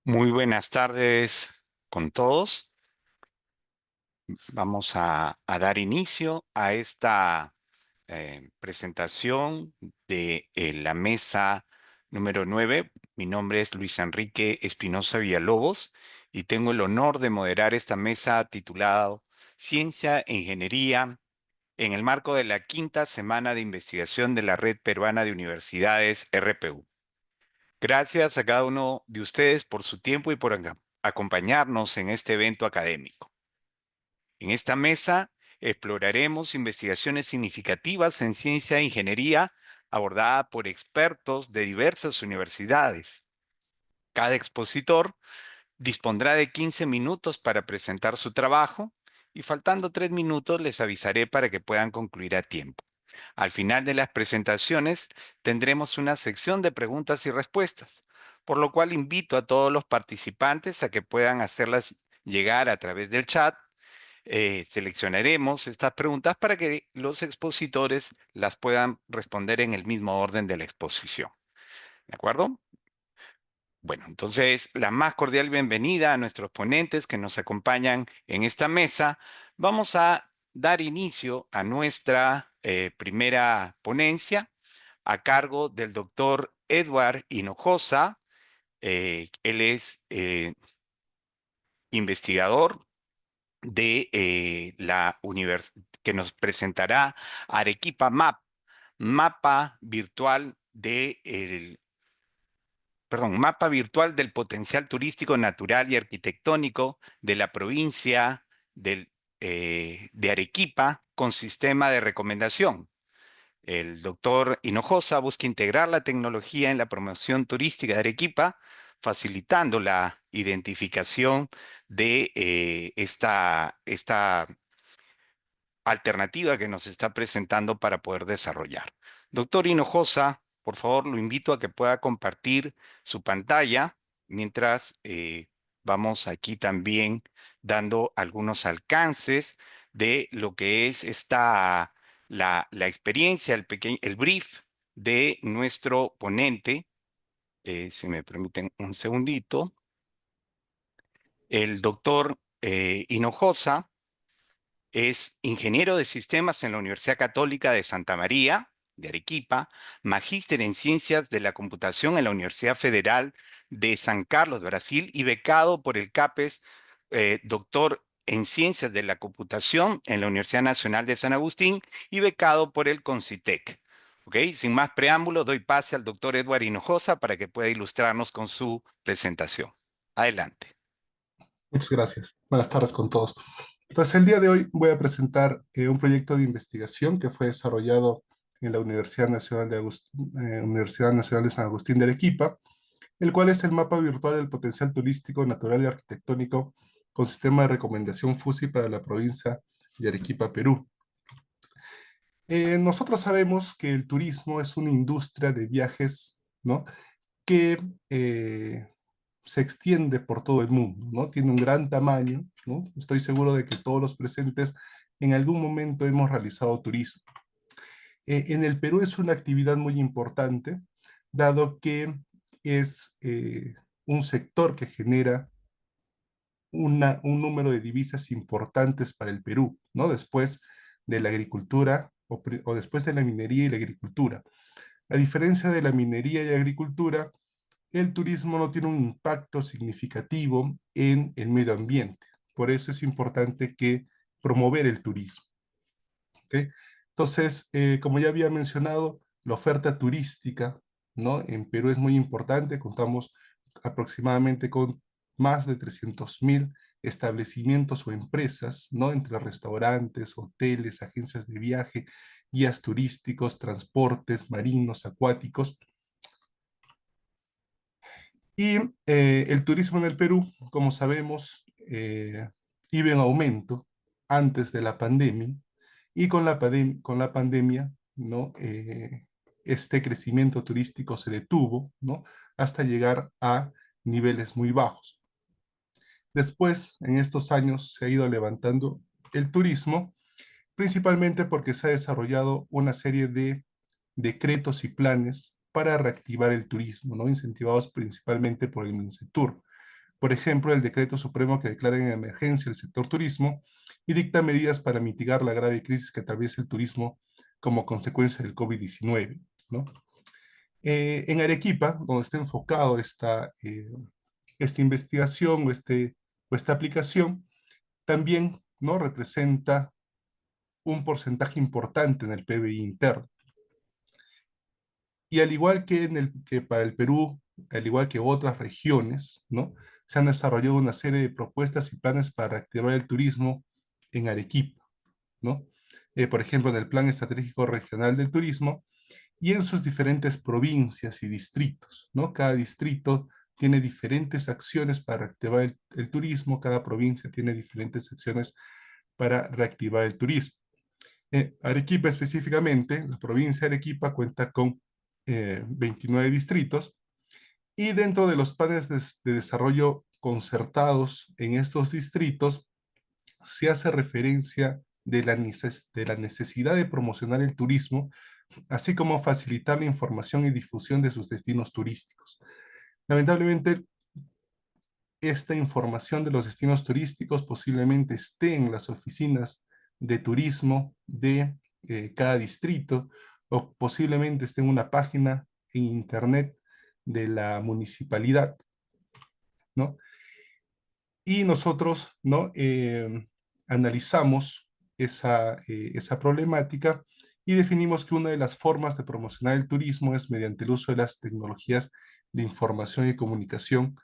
Muy buenas tardes con todos. Vamos a dar inicio a esta presentación de la mesa número 9. Mi nombre es Luis Enrique Espinosa Villalobos y tengo el honor de moderar esta mesa titulada Ciencia e Ingeniería en el marco de la quinta semana de investigación de la Red Peruana de Universidades RPU. Gracias a cada uno de ustedes por su tiempo y por acompañarnos en este evento académico. En esta mesa exploraremos investigaciones significativas en ciencia e ingeniería abordada por expertos de diversas universidades. Cada expositor dispondrá de 15 minutos para presentar su trabajo y faltando 3 minutos les avisaré para que puedan concluir a tiempo. Al final de las presentaciones tendremos una sección de preguntas y respuestas, por lo cual invito a todos los participantes a que puedan hacerlas llegar a través del chat. Seleccionaremos estas preguntas para que los expositores las puedan responder en el mismo orden de la exposición. ¿De acuerdo? Bueno, entonces la más cordial bienvenida a nuestros ponentes que nos acompañan en esta mesa. Vamos a dar inicio a nuestra primera ponencia a cargo del doctor Edward Hinojosa. Él es investigador de la universidad que nos presentará Arequipa Map, mapa virtual mapa virtual del potencial turístico natural y arquitectónico de la provincia de Arequipa con sistema de recomendación. El doctor Hinojosa busca integrar la tecnología en la promoción turística de Arequipa, facilitando la identificación de esta alternativa que nos está presentando para poder desarrollar. Doctor Hinojosa, por favor, lo invito a que pueda compartir su pantalla mientras vamos aquí también dando algunos alcances de lo que es la experiencia, el brief de nuestro ponente. Si me permiten un segundito. El doctor Hinojosa es ingeniero de sistemas en la Universidad Católica de Santa María, de Arequipa, magíster en ciencias de la computación en la Universidad Federal de San Carlos, Brasil, y becado por el CAPES, doctor en ciencias de la computación en la Universidad Nacional de San Agustín y becado por el CONCITEC. ¿Ok? Sin más preámbulos, doy pase al doctor Edward Hinojosa para que pueda ilustrarnos con su presentación. Adelante. Muchas gracias. Buenas tardes con todos. Entonces, el día de hoy voy a presentar un proyecto de investigación que fue desarrollado en la Universidad Nacional de San Agustín de Arequipa, el cual es el mapa virtual del potencial turístico, natural y arquitectónico con sistema de recomendación FUSI para la provincia de Arequipa, Perú. Nosotros sabemos que el turismo es una industria de viajes, ¿no? que se extiende por todo el mundo, ¿no? Tiene un gran tamaño, ¿no? Estoy seguro de que todos los presentes en algún momento hemos realizado turismo. En el Perú es una actividad muy importante, dado que es un sector que genera un número de divisas importantes para el Perú, ¿no? Después de la agricultura o después de la minería y la agricultura. A diferencia de la minería y agricultura, el turismo no tiene un impacto significativo en el medio ambiente. Por eso es importante que promover el turismo. ¿Okay? Entonces, como ya había mencionado, la oferta turística, ¿no? En Perú es muy importante. Contamos aproximadamente con más de 300.000 establecimientos o empresas, ¿no? Entre restaurantes, hoteles, agencias de viaje, guías turísticos, transportes marinos, acuáticos. Y el turismo en el Perú, como sabemos, iba en aumento antes de la pandemia y con la pandemia, ¿no? Este crecimiento turístico se detuvo, ¿no? Hasta llegar a niveles muy bajos. Después, en estos años, se ha ido levantando el turismo, principalmente porque se ha desarrollado una serie de decretos y planes para reactivar el turismo, ¿no? Incentivados principalmente por el MINCETUR. Por ejemplo, el decreto supremo que declara en emergencia el sector turismo y dicta medidas para mitigar la grave crisis que atraviesa el turismo como consecuencia del COVID-19, ¿no? En Arequipa, donde está enfocado esta investigación o esta aplicación, también, ¿no?, representa un porcentaje importante en el PBI interno. Y al igual que para el Perú, al igual que otras regiones, ¿no?, se han desarrollado una serie de propuestas y planes para reactivar el turismo en Arequipa, ¿no? Por ejemplo, en el Plan Estratégico Regional del Turismo y en sus diferentes provincias y distritos, ¿no? Cada distrito tiene diferentes acciones para reactivar el turismo, cada provincia tiene diferentes acciones para reactivar el turismo. Arequipa específicamente, la provincia de Arequipa cuenta con 29 distritos y dentro de los planes de desarrollo concertados en estos distritos se hace referencia de la necesidad de promocionar el turismo, así como facilitar la información y difusión de sus destinos turísticos. Lamentablemente, esta información de los destinos turísticos posiblemente esté en las oficinas de turismo de cada distrito o posiblemente esté en una página en internet de la municipalidad, ¿no? Y nosotros, ¿no?, analizamos esa problemática y definimos que una de las formas de promocionar el turismo es mediante el uso de las tecnologías de información y comunicación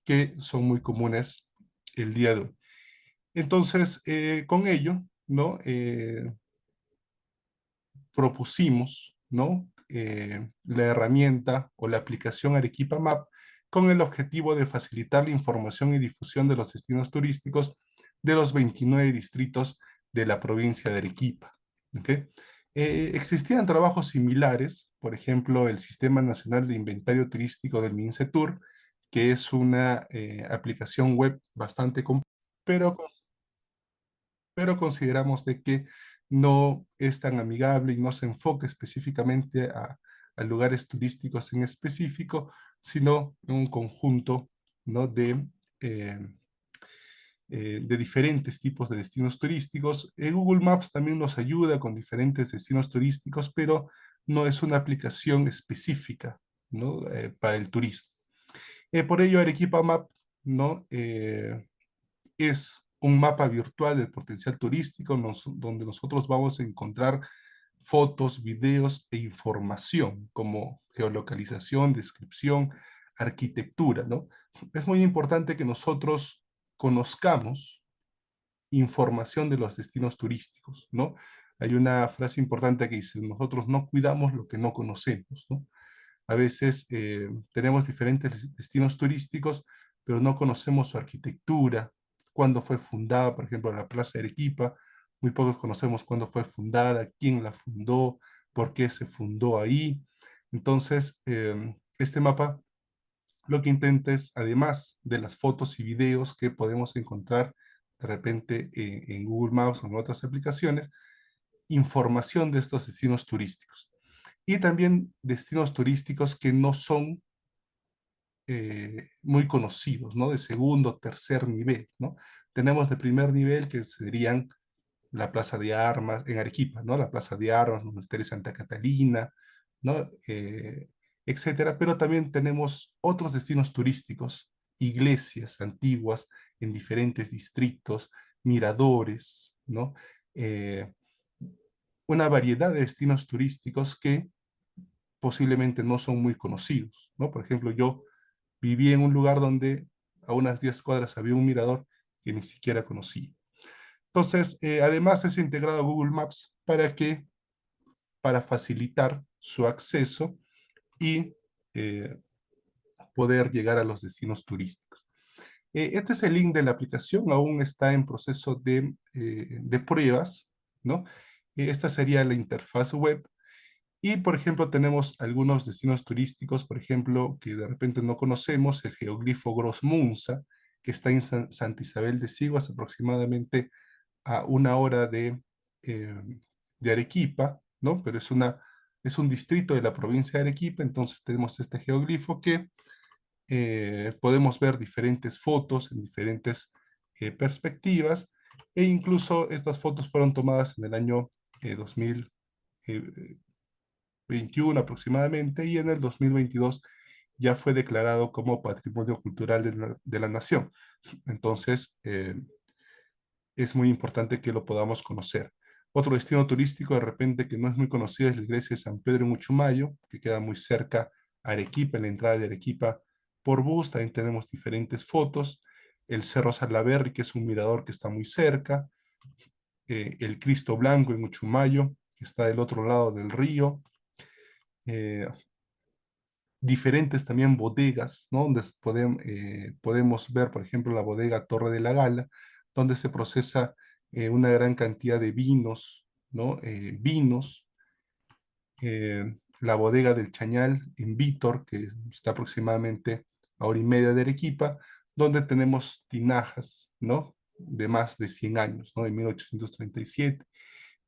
que son muy comunes el día de hoy. Entonces, con ello, ¿no?, propusimos, ¿no?, la herramienta o la aplicación Arequipa Map con el objetivo de facilitar la información y difusión de los destinos turísticos de los 29 distritos de la provincia de Arequipa. ¿Okay? Existían trabajos similares, por ejemplo, el Sistema Nacional de Inventario Turístico del MINCETUR, que es una aplicación web bastante compleja, pero consideramos de que no es tan amigable y no se enfoca específicamente a lugares turísticos en específico, sino en un conjunto, ¿no?, eh, de diferentes tipos de destinos turísticos. Google Maps también nos ayuda con diferentes destinos turísticos, pero no es una aplicación específica, ¿no?, para el turismo. Por ello, Arequipa Map, ¿no?, es un mapa virtual del potencial turístico donde nosotros vamos a encontrar fotos, videos e información como geolocalización, descripción, arquitectura, ¿no? Es muy importante que nosotros conozcamos información de los destinos turísticos, ¿no? Hay una frase importante que dice, nosotros no cuidamos lo que no conocemos, ¿no? A veces tenemos diferentes destinos turísticos, pero no conocemos su arquitectura, cuándo fue fundada, por ejemplo, la Plaza de Arequipa. Muy pocos conocemos cuándo fue fundada, quién la fundó, por qué se fundó ahí. Entonces, este mapa lo que intenta es, además de las fotos y videos que podemos encontrar de repente en Google Maps o en otras aplicaciones, información de estos destinos turísticos y también destinos turísticos que no son muy conocidos, ¿no? De segundo, tercer nivel, ¿no? Tenemos de primer nivel que serían la Plaza de Armas en Arequipa, ¿no? La Plaza de Armas, Monasterio de Santa Catalina, ¿no? Etcétera. Pero también tenemos otros destinos turísticos, iglesias antiguas en diferentes distritos, miradores, ¿no? Eh, una variedad de destinos turísticos que posiblemente no son muy conocidos, ¿no? Por ejemplo, yo viví en un lugar donde a unas 10 cuadras había un mirador que ni siquiera conocí. Entonces, además es integrado a Google Maps para facilitar su acceso y eh, poder llegar a los destinos turísticos. Este es el link de la aplicación, aún está en proceso de pruebas, ¿no? Esta sería la interfaz web. Y, por ejemplo, tenemos algunos destinos turísticos, por ejemplo, que de repente no conocemos, el geoglifo Gros Munza, que está en Santa Isabel de Siguas, aproximadamente a una hora eh, de Arequipa, ¿no? Pero es un distrito de la provincia de Arequipa, entonces tenemos este geoglifo que podemos ver diferentes fotos en diferentes perspectivas, e incluso estas fotos fueron tomadas en el año 2021 aproximadamente, y en el 2022 ya fue declarado como Patrimonio Cultural de la Nación. Entonces, es muy importante que lo podamos conocer. Otro destino turístico de repente que no es muy conocido es la iglesia de San Pedro en Uchumayo, que queda muy cerca a Arequipa, en la entrada de Arequipa por bus. También tenemos diferentes fotos. El Cerro Salaberry, que es un mirador que está muy cerca. El Cristo Blanco en Uchumayo, que está del otro lado del río. Eh, Diferentes también bodegas, ¿no? Donde podemos ver, por ejemplo, la bodega Torre de la Gala, donde se procesa una gran cantidad de vinos, ¿no? Vinos, la bodega del Chañal en Vítor, que está aproximadamente a hora y media de Arequipa, donde tenemos tinajas, ¿no? De más de 100 años, ¿no? De 1837,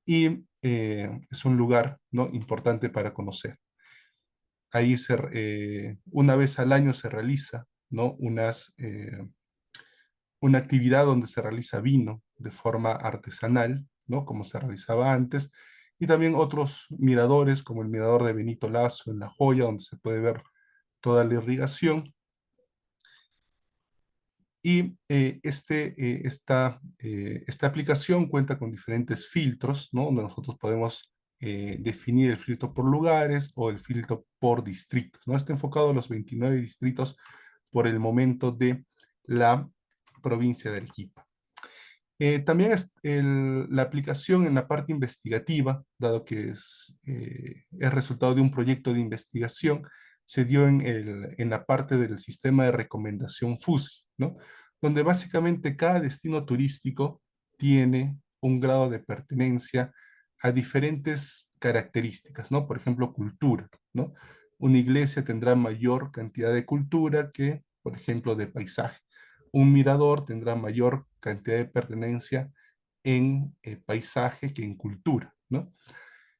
y es un lugar, ¿no? Importante para conocer. Ahí una vez al año se realiza, ¿no? Una actividad donde se realiza vino de forma artesanal, ¿no? Como se realizaba antes, y también otros miradores, como el mirador de Benito Lazo en La Joya, donde se puede ver toda la irrigación. Y esta aplicación cuenta con diferentes filtros, ¿no? Donde nosotros podemos definir el filtro por lugares o el filtro por distritos, ¿no? Está enfocado a los 29 distritos por el momento de la provincia de Arequipa. También la aplicación en la parte investigativa, dado que es resultado de un proyecto de investigación, se dio en la parte del sistema de recomendación FUSI, ¿no? Donde básicamente cada destino turístico tiene un grado de pertenencia a diferentes características, ¿no? Por ejemplo, cultura, ¿no? Una iglesia tendrá mayor cantidad de cultura que, por ejemplo, de paisaje. Un mirador tendrá mayor cantidad de pertenencia en paisaje que en cultura, ¿no?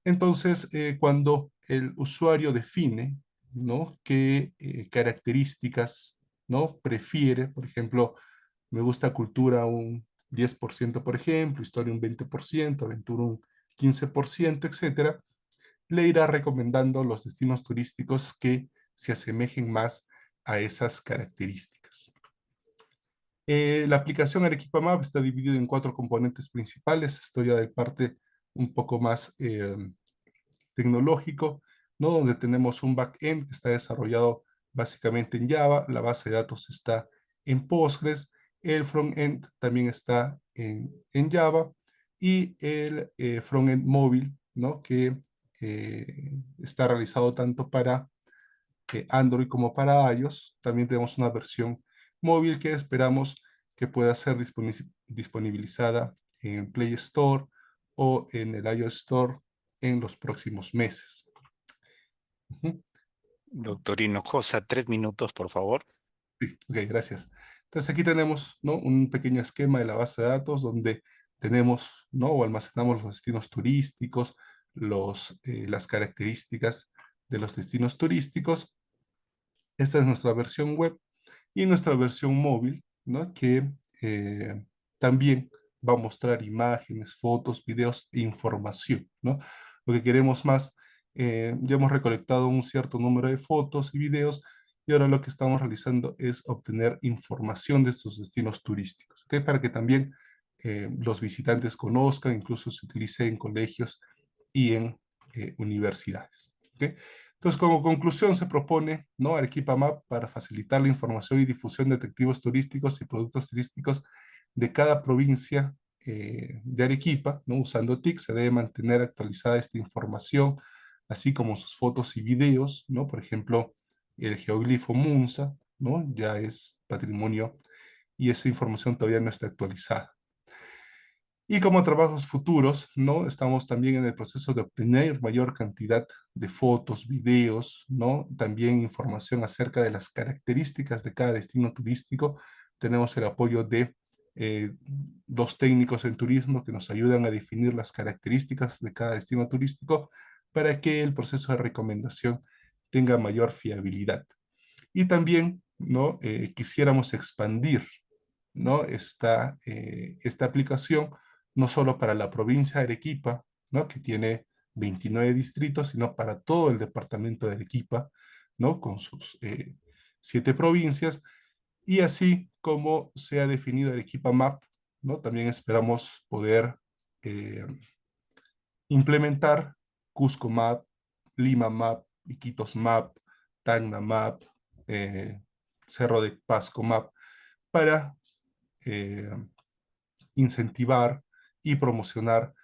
Entonces, cuando el usuario define, ¿no? qué características, ¿no? prefiere, por ejemplo, me gusta cultura un 10%, por ejemplo, historia un 20%, aventura un 15%, etcétera, le irá recomendando los destinos turísticos que se asemejen más a esas características. La aplicación Arequipa Map está dividida en 4 componentes principales. Esto ya de parte un poco más tecnológico, ¿no? Donde tenemos un backend que está desarrollado básicamente en Java, la base de datos está en Postgres, el frontend también está en Java, y el frontend móvil, ¿no? Que está realizado tanto para Android como para iOS. También tenemos una versión móvil que esperamos que pueda ser disponibilizada en Play Store o en el iOS Store en los próximos meses. Ujú. Doctor Hinojosa, 3 minutos, por favor. Sí, ok, gracias. Entonces aquí tenemos, ¿no? un pequeño esquema de la base de datos donde tenemos, ¿no? o almacenamos los destinos turísticos, las características de los destinos turísticos. Esta es nuestra versión web y nuestra versión móvil, ¿no? que también va a mostrar imágenes, fotos, videos e información, ¿no? Lo que queremos más, ya hemos recolectado un cierto número de fotos y videos, y ahora lo que estamos realizando es obtener información de estos destinos turísticos, ¿ok? Para que también los visitantes conozcan, incluso se utilice en colegios y en universidades, ¿ok? Entonces, como conclusión, se propone, ¿no? Arequipa Map para facilitar la información y difusión de atractivos turísticos y productos turísticos de cada provincia de Arequipa, ¿no? Usando TIC, se debe mantener actualizada esta información, así como sus fotos y videos, ¿no? Por ejemplo, el geoglifo Munza, ¿no? Ya es patrimonio, y esa información todavía no está actualizada. Y como trabajos futuros, ¿no? Estamos también en el proceso de obtener mayor cantidad de fotos, videos, ¿no? También información acerca de las características de cada destino turístico. Tenemos el apoyo de 2 técnicos en turismo que nos ayudan a definir las características de cada destino turístico para que el proceso de recomendación tenga mayor fiabilidad. Y también, ¿no? Quisiéramos expandir, ¿no? Esta aplicación no solo para la provincia de Arequipa, ¿no? Que tiene 29 distritos, sino para todo el departamento de Arequipa, ¿no? Con sus 7 provincias, y así como se ha definido Arequipa Map, ¿no? También esperamos poder eh, implementar Cusco Map, Lima Map, Iquitos Map, Tacna Map, eh, Cerro de Pasco Map, para eh, incentivar y promocionar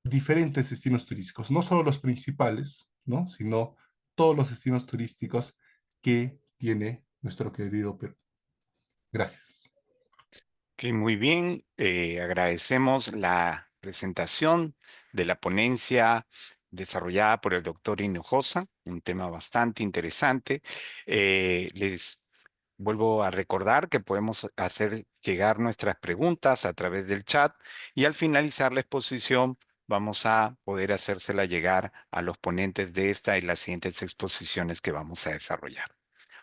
diferentes destinos turísticos, no solo los principales, ¿no? Sino todos los destinos turísticos que tiene nuestro querido Perú. Gracias. Ok, muy bien. Agradecemos la presentación de la ponencia desarrollada por el doctor Hinojosa, un tema bastante interesante. Les vuelvo a recordar que podemos hacer llegar nuestras preguntas a través del chat y al finalizar la exposición vamos a poder hacérsela llegar a los ponentes de esta y las siguientes exposiciones que vamos a desarrollar.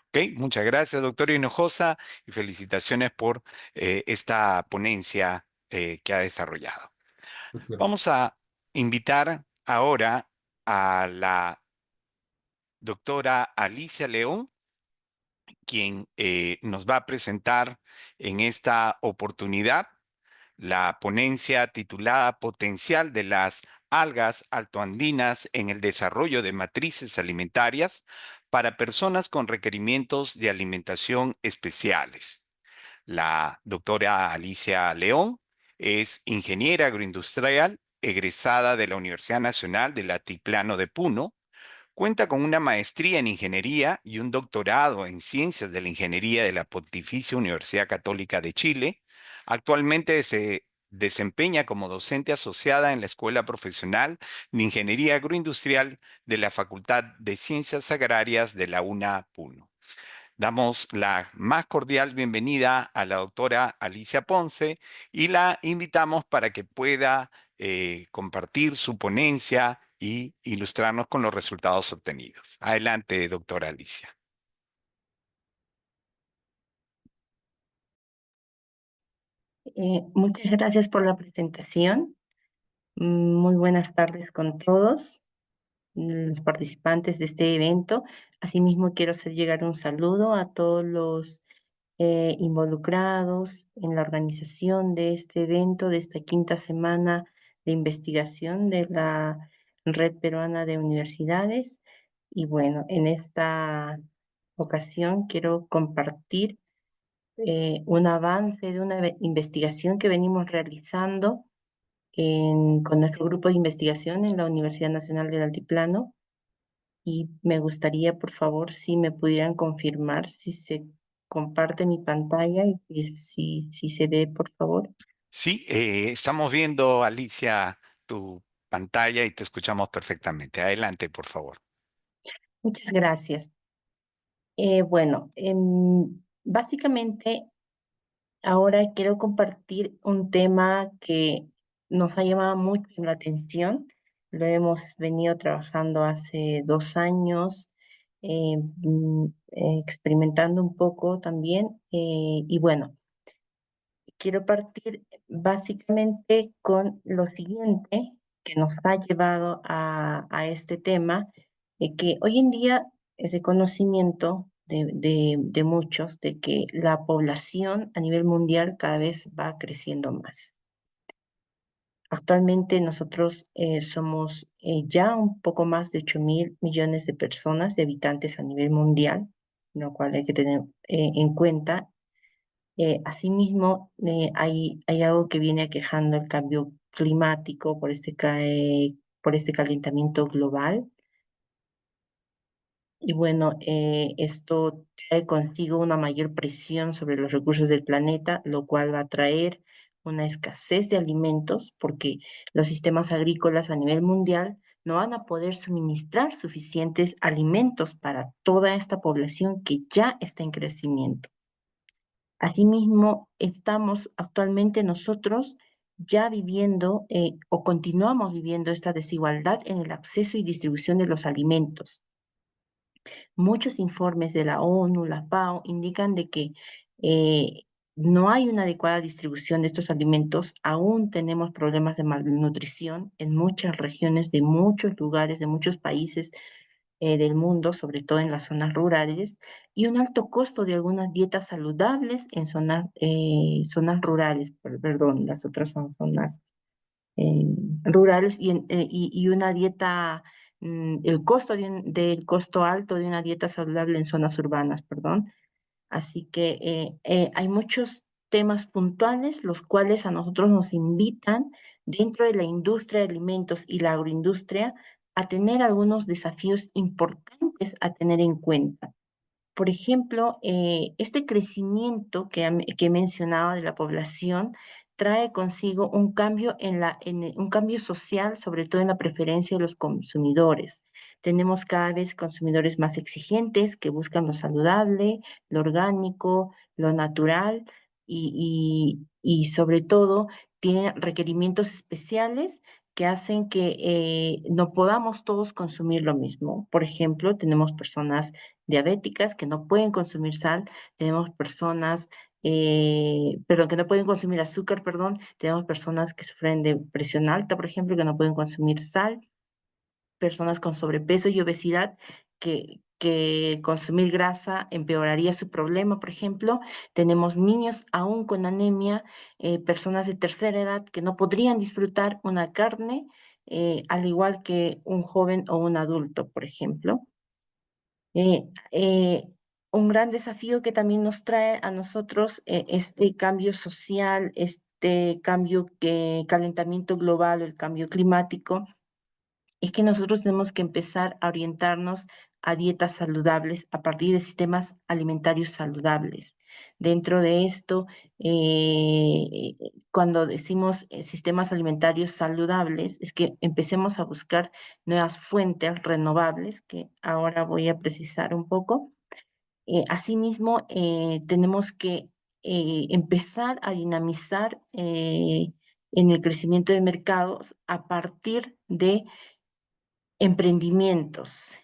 Ok, muchas gracias, doctor Hinojosa, y felicitaciones por esta ponencia que ha desarrollado. Muchas Vamos gracias. a invitar ahora a la doctora Alicia León, quien nos va a presentar en esta oportunidad la ponencia titulada Potencial de las algas altoandinas en el desarrollo de matrices alimentarias para personas con requerimientos de alimentación especiales. La doctora Alicia León es ingeniera agroindustrial egresada de la Universidad Nacional del Altiplano de Puno. Cuenta con una maestría en ingeniería y un doctorado en ciencias de la ingeniería de la Pontificia Universidad Católica de Chile. Actualmente se desempeña como docente asociada en la Escuela Profesional de Ingeniería Agroindustrial de la Facultad de Ciencias Agrarias de la UNA Puno. Damos la más cordial bienvenida a la doctora Alicia Ponce y la invitamos para que pueda compartir su ponencia y ilustrarnos con los resultados obtenidos. Adelante, doctora Alicia. Muchas gracias por la presentación. Muy buenas tardes con todos los participantes de este evento. Asimismo, quiero hacer llegar un saludo a todos los involucrados en la organización de este evento, de esta quinta semana de investigación de la Red Peruana de Universidades. Y bueno, en esta ocasión quiero compartir un avance de una investigación que venimos realizando con nuestro grupo de investigación en la Universidad Nacional del Altiplano. Y me gustaría, por favor, si me pudieran confirmar si se comparte mi pantalla y si se ve, por favor. Sí, estamos viendo, Alicia, tu pantalla y te escuchamos perfectamente. Adelante, por favor. Muchas gracias. Bueno, básicamente ahora quiero compartir un tema que nos ha llamado mucho la atención. Lo hemos venido trabajando hace 2 años, experimentando un poco también. Y bueno, quiero partir básicamente con lo siguiente que nos ha llevado a este tema, que hoy en día es de conocimiento de muchos de que la población a nivel mundial cada vez va creciendo más. Actualmente nosotros somos ya un poco más de 8.000 millones de personas, de habitantes a nivel mundial, lo cual hay que tener en cuenta. Asimismo, hay algo que viene aquejando el cambio climático por este calentamiento global. Y bueno, esto trae consigo una mayor presión sobre los recursos del planeta, lo cual va a traer una escasez de alimentos porque los sistemas agrícolas a nivel mundial no van a poder suministrar suficientes alimentos para toda esta población que ya está en crecimiento. Asimismo, estamos actualmente nosotros ya viviendo o continuamos viviendo esta desigualdad en el acceso y distribución de los alimentos. Muchos informes de la ONU, la FAO, indican de que no hay una adecuada distribución de estos alimentos. Aún tenemos problemas de malnutrición en muchas regiones de muchos lugares, de muchos países del mundo, sobre todo en las zonas rurales, y un alto costo de algunas dietas saludables en zonas rurales, perdón, las otras son zonas eh, rurales y una dieta, el costo del costo alto de una dieta saludable en zonas urbanas, perdón. Así que hay muchos temas puntuales, los cuales a nosotros nos invitan dentro de la industria de alimentos y la agroindustria a tener algunos desafíos importantes a tener en cuenta. Por ejemplo, este crecimiento que he mencionado de la población trae consigo un cambio un cambio social, sobre todo en la preferencia de los consumidores. Tenemos cada vez consumidores más exigentes que buscan lo saludable, lo orgánico, lo natural y sobre todo tienen requerimientos especiales que hacen que no podamos todos consumir lo mismo. Por ejemplo, tenemos personas diabéticas que no pueden consumir sal, tenemos personas, perdón, que no pueden consumir azúcar, perdón, tenemos personas que sufren de presión alta, por ejemplo, que no pueden consumir sal, personas con sobrepeso y obesidad que consumir grasa empeoraría su problema, por ejemplo. Tenemos niños aún con anemia, personas de tercera edad que no podrían disfrutar una carne, al igual que un joven o un adulto, por ejemplo. Eh, eh, un gran desafío que también nos trae a nosotros este cambio social, este calentamiento global o el cambio climático, es que nosotros tenemos que empezar a orientarnos a dietas saludables a partir de sistemas alimentarios saludables. Dentro de esto, cuando decimos sistemas alimentarios saludables, es que empecemos a buscar nuevas fuentes renovables, que ahora voy a precisar un poco. Asimismo, tenemos que empezar a dinamizar en el crecimiento de mercados a partir de emprendimientos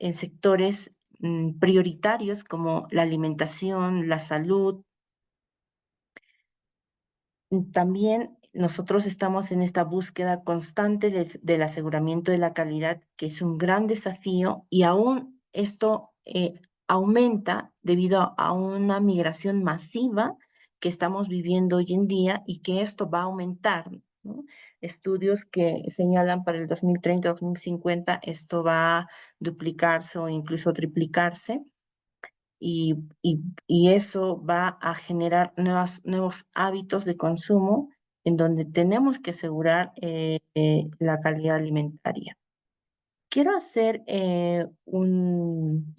en sectores prioritarios como la alimentación, la salud. También nosotros estamos en esta búsqueda constante del aseguramiento de la calidad, que es un gran desafío y aún esto aumenta debido a una migración masiva que estamos viviendo hoy en día y que esto va a aumentar, ¿no? Estudios que señalan para el 2030-2050 esto va a duplicarse o incluso triplicarse y, y eso va a generar nuevos hábitos de consumo en donde tenemos que asegurar la calidad alimentaria. Quiero hacer un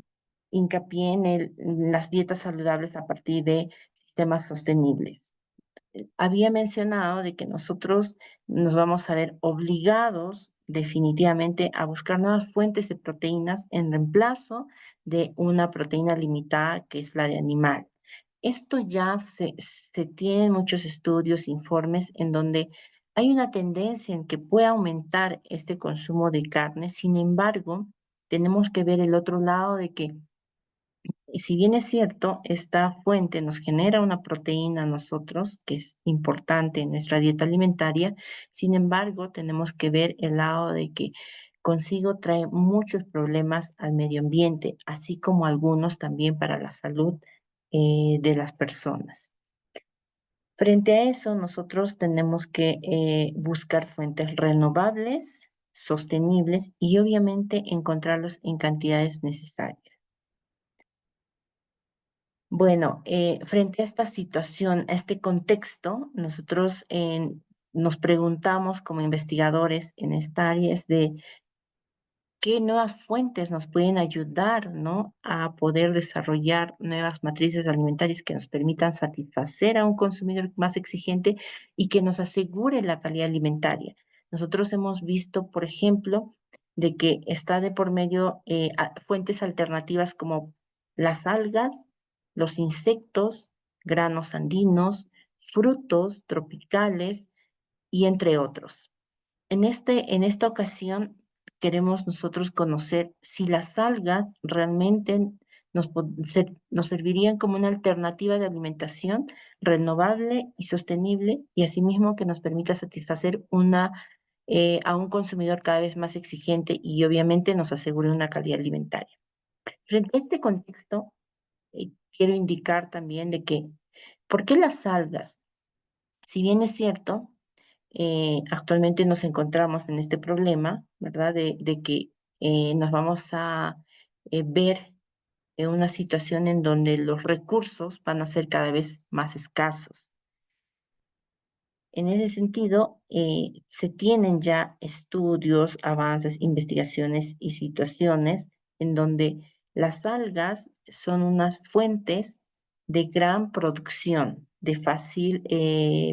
hincapié en las dietas saludables a partir de sistemas sostenibles. Había mencionado de que nosotros nos vamos a ver obligados definitivamente a buscar nuevas fuentes de proteínas en reemplazo de una proteína limitada que es la de animal. Esto ya se tiene muchos estudios, informes en donde hay una tendencia en que puede aumentar este consumo de carne. Sin embargo, tenemos que ver el otro lado de que y si bien es cierto, esta fuente nos genera una proteína a nosotros, que es importante en nuestra dieta alimentaria, sin embargo, tenemos que ver el lado de que consigo trae muchos problemas al medio ambiente, así como algunos también para la salud de las personas. Frente a eso, nosotros tenemos que buscar fuentes renovables, sostenibles y obviamente encontrarlos en cantidades necesarias. Bueno, frente a esta situación, a este contexto, nosotros nos preguntamos como investigadores en esta área es de qué nuevas fuentes nos pueden ayudar, ¿no? A poder desarrollar nuevas matrices alimentarias que nos permitan satisfacer a un consumidor más exigente y que nos asegure la calidad alimentaria. Nosotros hemos visto, por ejemplo, de que está de por medio fuentes alternativas como las algas, los insectos, granos andinos, frutos tropicales y entre otros. En esta ocasión queremos nosotros conocer si las algas realmente nos servirían como una alternativa de alimentación renovable y sostenible, y asimismo que nos permita satisfacer a un consumidor cada vez más exigente y obviamente nos asegure una calidad alimentaria. Frente a este contexto, quiero indicar también de que, ¿por qué las algas? Si bien es cierto, actualmente nos encontramos en este problema, ¿verdad? De que nos vamos a ver en una situación en donde los recursos van a ser cada vez más escasos. En ese sentido, se tienen ya estudios, avances, investigaciones y situaciones en donde las algas son unas fuentes de gran producción, de fácil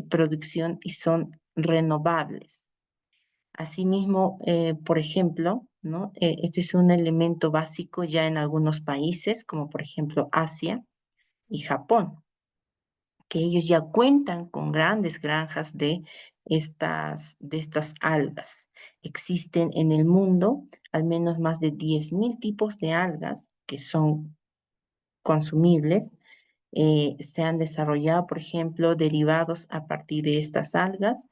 producción y son renovables. Asimismo, por ejemplo, ¿no? Este es un elemento básico ya en algunos países, como por ejemplo Asia y Japón, que ellos ya cuentan con grandes granjas de estas algas. Existen en el mundo al menos más de 10.000 tipos de algas que son consumibles. Se han desarrollado, por ejemplo, derivados a partir de estas algas.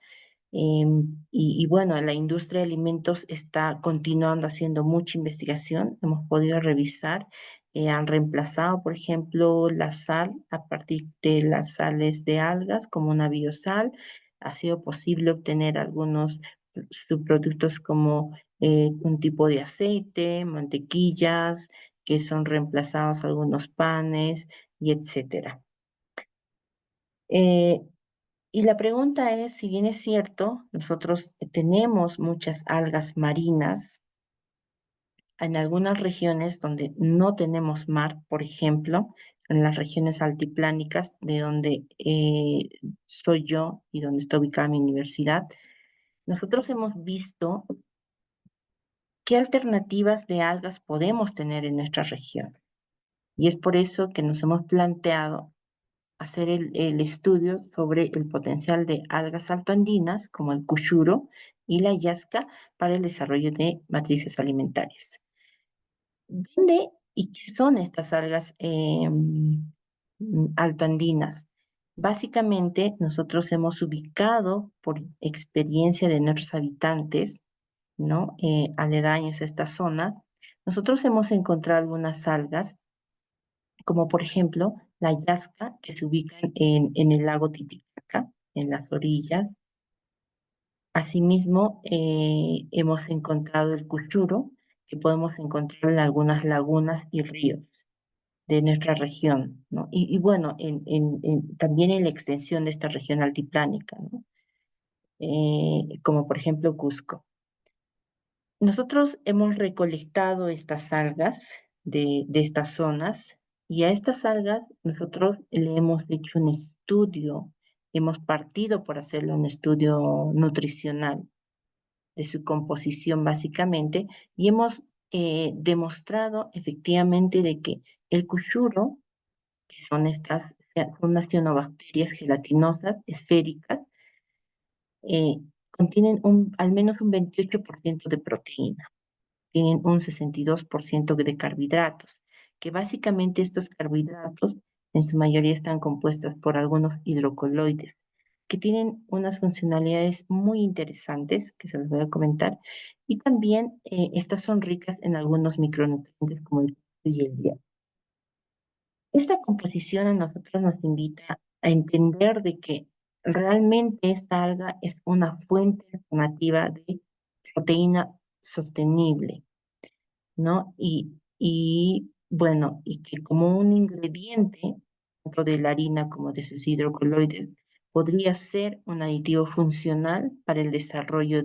Y bueno, la industria de alimentos está continuando haciendo mucha investigación. Hemos podido revisar, han reemplazado, por ejemplo, la sal a partir de las sales de algas como una biosal. Ha sido posible obtener algunos subproductos como un tipo de aceite, mantequillas, que son reemplazados algunos panes y etcétera. Y la pregunta es, si bien es cierto, nosotros tenemos muchas algas marinas, en algunas regiones donde no tenemos mar, por ejemplo, en las regiones altiplánicas de donde soy yo y donde está ubicada mi universidad, nosotros hemos visto qué alternativas de algas podemos tener en nuestra región. Y es por eso que nos hemos planteado hacer el estudio sobre el potencial de algas altoandinas como el cuyuro y la yasca para el desarrollo de matrices alimentarias. ¿Dónde y qué son estas algas altoandinas? Básicamente, nosotros hemos ubicado por experiencia de nuestros habitantes, ¿no? Aledaños a esta zona, nosotros hemos encontrado algunas algas como por ejemplo la yasca que se ubican en el lago Titicaca, en las orillas. Asimismo, hemos encontrado el cuchuro, que podemos encontrar en algunas lagunas y ríos de nuestra región, ¿no? Y bueno, también en la extensión de esta región altiplánica, ¿no? Como por ejemplo Cusco. Nosotros hemos recolectado estas algas de estas zonas y a estas algas nosotros le hemos hecho un estudio, hemos partido por hacerle un estudio nutricional de su composición básicamente y hemos demostrado efectivamente de que el cuyuro, que son unas cianobacterias gelatinosas esféricas, contienen al menos un 28% de proteína, tienen un 62% de carbohidratos, que básicamente estos carbohidratos en su mayoría están compuestos por algunos hidrocoloides, que tienen unas funcionalidades muy interesantes que se los voy a comentar, y también estas son ricas en algunos micronutrientes como el calcio y el hierro. Esta composición a nosotros nos invita a entender de que realmente esta alga es una fuente alternativa de proteína sostenible, ¿no? Y bueno, y que como un ingrediente, tanto de la harina como de sus hidrocoloides, podría ser un aditivo funcional para el desarrollo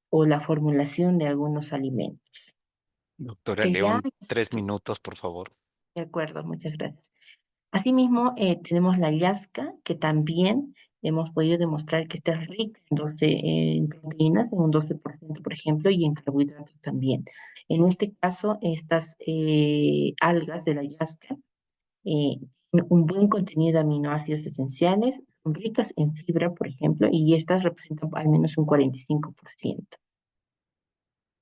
o la formulación de algunos alimentos. Doctora Que ya, León, 3 minutos, por favor. de acuerdo, muchas gracias. Asimismo, tenemos la yasca, que también hemos podido demostrar que está rica en proteínas, en un 12%, por ejemplo, y en carbohidratos también. En este caso, estas algas de la yasca tienen un buen contenido de aminoácidos esenciales, son ricas en fibra, por ejemplo, y estas representan al menos un 45%.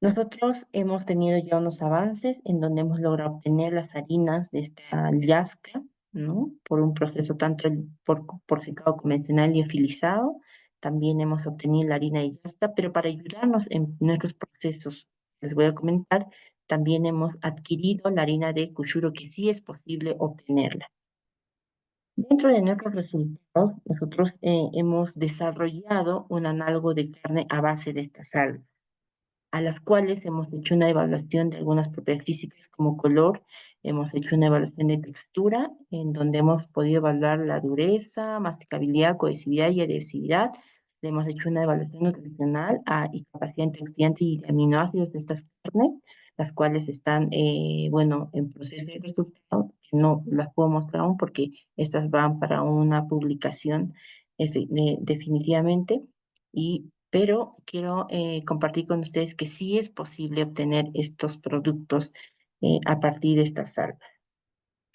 Nosotros hemos tenido ya unos avances en donde hemos logrado obtener las harinas de esta llasca, ¿no? Por un proceso tanto por secado convencional y liofilizado. También hemos obtenido la harina de llasca, pero para ayudarnos en nuestros procesos, les voy a comentar, también hemos adquirido la harina de cuchuro, que sí es posible obtenerla. Dentro de nuestros resultados, nosotros hemos desarrollado un análogo de carne a base de esta sal, a las cuales hemos hecho una evaluación de algunas propiedades físicas como color, hemos hecho una evaluación de textura, en donde hemos podido evaluar la dureza, masticabilidad, cohesividad y adhesividad. Le hemos hecho una evaluación nutricional y capacidad antioxidante y de aminoácidos de estas carnes, las cuales están, bueno, en proceso de resultado, que no las puedo mostrar aún porque estas van para una publicación definitivamente. Pero quiero compartir con ustedes que sí es posible obtener estos productos a partir de estas algas.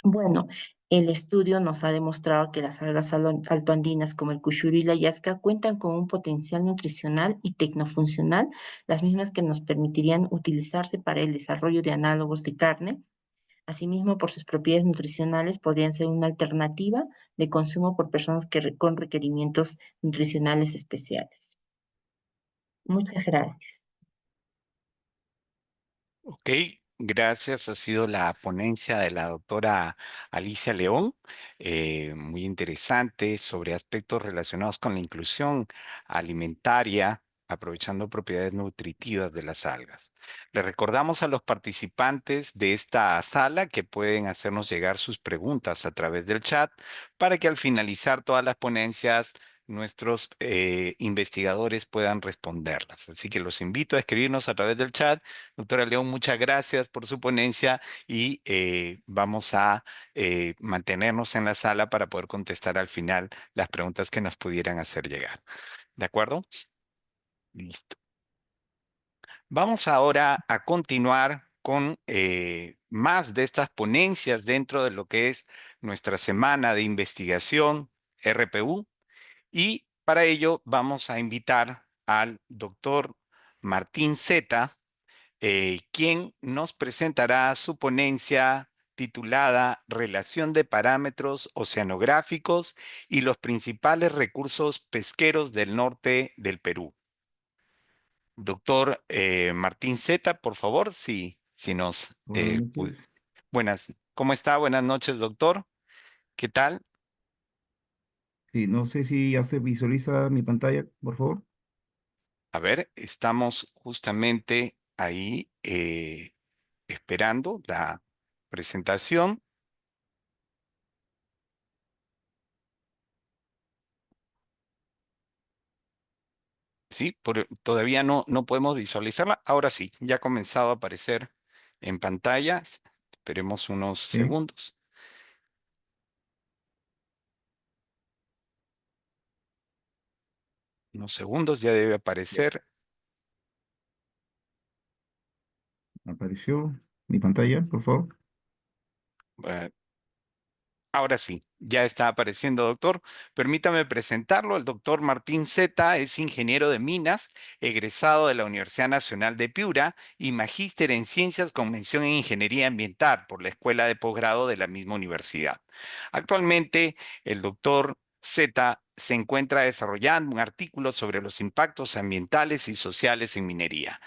Bueno, el estudio nos ha demostrado que las algas altoandinas como el cushuru y la yasca cuentan con un potencial nutricional y tecnofuncional, las mismas que nos permitirían utilizarse para el desarrollo de análogos de carne. Asimismo, por sus propiedades nutricionales, podrían ser una alternativa de consumo por personas con requerimientos nutricionales especiales. Muchas gracias. Ok, gracias. Ha sido la ponencia de la doctora Alicia León, muy interesante sobre aspectos relacionados con la inclusión alimentaria, aprovechando propiedades nutritivas de las algas. Le recordamos a los participantes de esta sala que pueden hacernos llegar sus preguntas a través del chat para que al finalizar todas las ponencias nuestros investigadores puedan responderlas. Así que los invito a escribirnos a través del chat. Doctora León, muchas gracias por su ponencia y vamos a mantenernos en la sala para poder contestar al final las preguntas que nos pudieran hacer llegar. ¿De acuerdo? Listo. Vamos ahora a continuar con más de estas ponencias dentro de lo que es nuestra semana de investigación RPU, y para ello vamos a invitar al doctor Martín Zeta, quien nos presentará su ponencia titulada Relación de parámetros oceanográficos y los principales recursos pesqueros del norte del Perú. Doctor Martín Zeta, por favor, si nos... Buenas noches. ¿Cómo está? Buenas noches, doctor. ¿Qué tal? Sí, no sé si ya se visualiza mi pantalla, por favor. A ver, estamos justamente ahí esperando la presentación. Sí, todavía no podemos visualizarla. Ahora sí, ya ha comenzado a aparecer en pantalla. Esperemos unos Sí, segundos. Unos segundos ya debe aparecer. apareció mi pantalla, por favor. eh, Ahora sí, ya está apareciendo, doctor. Permítame presentarlo. El doctor Martín Zeta es ingeniero de minas, egresado de la Universidad Nacional de Piura y magíster en ciencias con mención en ingeniería ambiental por la Escuela de Posgrado de la misma universidad. Actualmente, el doctor Zeta se encuentra desarrollando un artículo sobre los impactos ambientales y sociales en minería.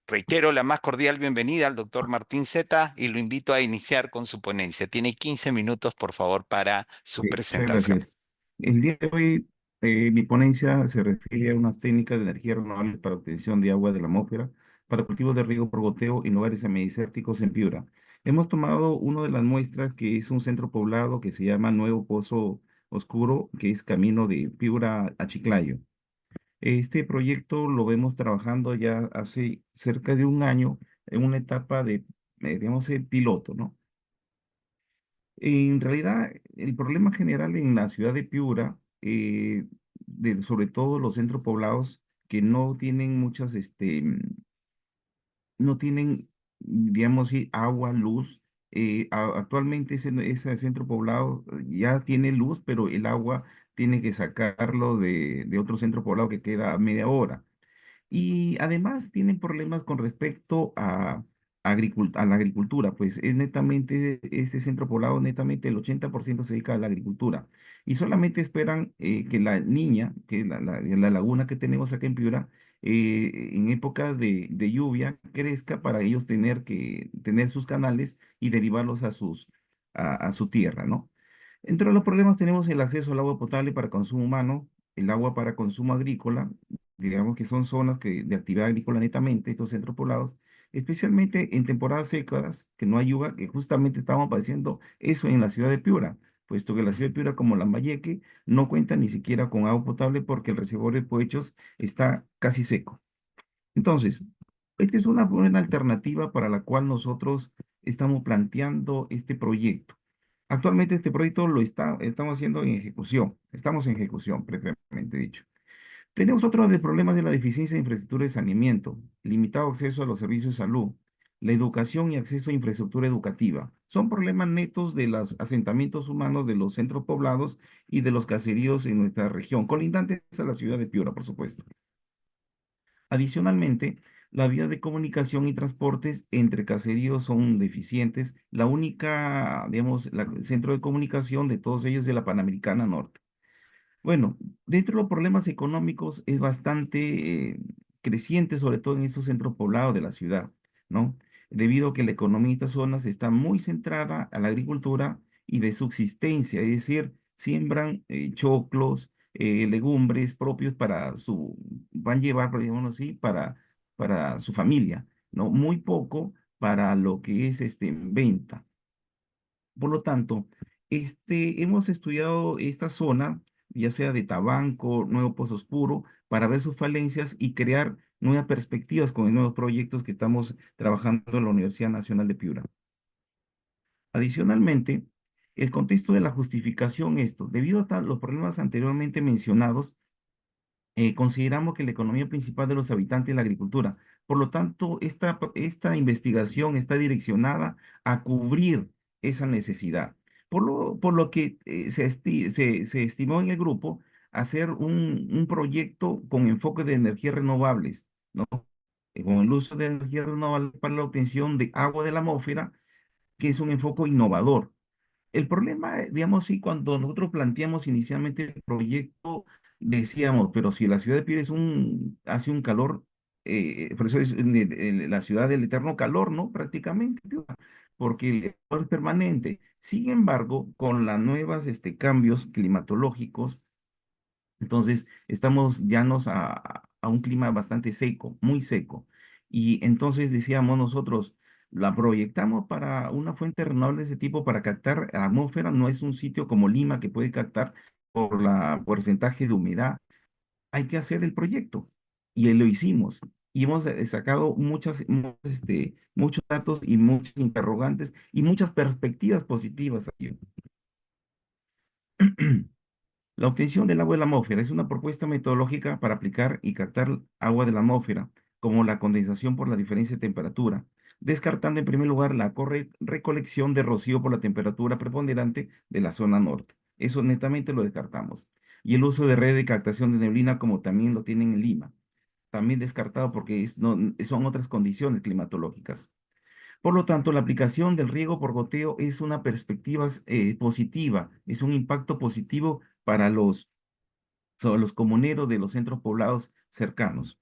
Reitero la más cordial bienvenida al doctor Martín Zeta y lo invito a iniciar con su ponencia. Tiene 15 minutos, por favor, para su Muchas presentación. gracias. El día de hoy, mi ponencia se refiere a unas técnicas de energía renovables para obtención de agua de la atmósfera para cultivos de riego por goteo en lugares semidesérticos en Piura. Hemos tomado una de las muestras que es un centro poblado que se llama Nuevo Pozo Oscuro, que es camino de Piura a Chiclayo. Este proyecto lo vemos trabajando ya hace cerca de un año en una etapa de, digamos, piloto, ¿no? En realidad, el problema general en la ciudad de Piura, sobre todo los centros poblados que no tienen muchas, no tienen, digamos, sí, agua, luz. Actualmente ese centro poblado ya tiene luz, pero el agua tiene que sacarlo de otro centro poblado que queda a media hora. Y además tienen problemas con respecto a la agricultura, pues es netamente, este centro poblado, netamente el 80% se dedica a la agricultura. Y solamente esperan que la niña, que la laguna que tenemos acá en Piura, en época de lluvia, crezca para ellos tener que tener sus canales y derivarlos a su tierra, ¿no? Entre los problemas tenemos el acceso al agua potable para consumo humano, el agua para consumo agrícola, digamos que son zonas de actividad agrícola netamente, estos centros poblados, especialmente en temporadas secas, que no hay lluvia, que justamente estamos padeciendo eso en la ciudad de Piura, puesto que la ciudad de Piura, como Lambayeque, no cuenta ni siquiera con agua potable porque el reservorio de Poechos está casi seco. Entonces, esta es una buena alternativa para la cual nosotros estamos planteando este proyecto. Actualmente este proyecto estamos haciendo en ejecución, estamos en ejecución, previamente dicho. Tenemos otro de problemas de la deficiencia de infraestructura de saneamiento, limitado acceso a los servicios de salud, la educación y acceso a infraestructura educativa. Son problemas netos de los asentamientos humanos de los centros poblados y de los caseríos en nuestra región, colindantes a la ciudad de Piura, por supuesto. Adicionalmente, las vías de comunicación y transportes entre caseríos son deficientes. La única, digamos, centro de comunicación de todos ellos es de la Panamericana Norte. Bueno, dentro de los problemas económicos es bastante creciente, sobre todo en estos centros poblados de la ciudad, ¿no? Debido a que la economía de estas zonas está muy centrada a la agricultura y de subsistencia, es decir, siembran choclos, legumbres propios van a llevar, por ejemplo así, para su familia, ¿no? Muy poco para lo que es venta. Por lo tanto, hemos estudiado esta zona, ya sea de Tabanco, Nuevo Pozo Oscuro, para ver sus falencias y crear nuevas perspectivas con los nuevos proyectos que estamos trabajando en la Universidad Nacional de Piura. Adicionalmente, el contexto de la justificación esto, debido a los problemas anteriormente mencionados, consideramos que la economía principal de los habitantes es la agricultura. Por lo tanto, esta investigación está direccionada a cubrir esa necesidad. Por lo que se estimó en el grupo hacer un proyecto con enfoque de energías renovables, ¿no? Con el uso de energías renovables para la obtención de agua de la atmósfera, que es un enfoque innovador. El problema, digamos, sí, cuando nosotros planteamos inicialmente el proyecto, decíamos, pero si la ciudad de Piura hace un calor, por eso es la ciudad del eterno calor, ¿no? Prácticamente, Piura, porque el calor es permanente. Sin embargo, con los nuevos cambios climatológicos, entonces, estamos llanos a un clima bastante seco, muy seco. Y entonces decíamos nosotros, la proyectamos para una fuente renovable de ese tipo para captar la atmósfera. No es un sitio como Lima que puede captar por la porcentaje de humedad. Hay que hacer el proyecto. Y lo hicimos. Y hemos sacado muchos datos y muchos interrogantes y muchas perspectivas positivas aquí. La obtención del agua de la atmósfera es una propuesta metodológica para aplicar y captar agua de la atmósfera, como la condensación por la diferencia de temperatura, descartando en primer lugar la recolección de rocío por la temperatura preponderante de la zona norte. Eso netamente lo descartamos. Y el uso de red de captación de neblina, como también lo tienen en Lima, también descartado porque son otras condiciones climatológicas. Por lo tanto, la aplicación del riego por goteo es una perspectiva positiva, es un impacto positivo para los comuneros de los centros poblados cercanos.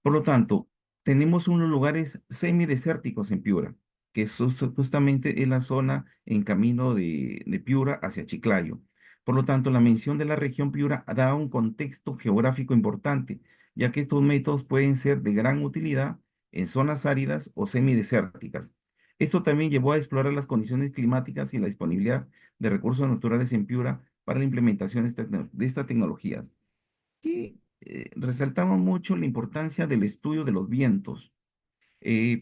Por lo tanto, tenemos unos lugares semidesérticos en Piura, que justamente es la zona en camino de Piura hacia Chiclayo. Por lo tanto, la mención de la región Piura da un contexto geográfico importante, ya que estos métodos pueden ser de gran utilidad en zonas áridas o semidesérticas. Esto también llevó a explorar las condiciones climáticas y la disponibilidad de recursos naturales en Piura para la implementación de estas tecnologías. Y resaltamos mucho la importancia del estudio de los vientos.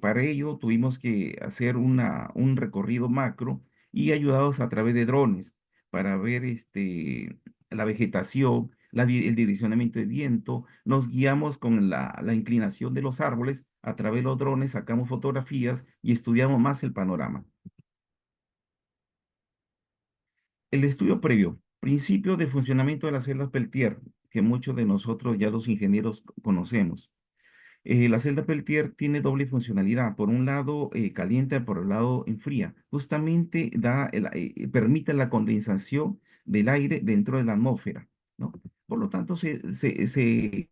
Para ello tuvimos que hacer un recorrido macro y ayudados a través de drones para ver la vegetación, el direccionamiento de viento. Nos guiamos con la inclinación de los árboles. A través de los drones sacamos fotografías y estudiamos más el panorama. El estudio previo, principio de funcionamiento de las celdas Peltier, que muchos de nosotros ya los ingenieros conocemos. La celda Peltier tiene doble funcionalidad. Por un lado, calienta, por el lado, enfría. Justamente permite la condensación del aire dentro de la atmósfera, ¿no? Por lo tanto, se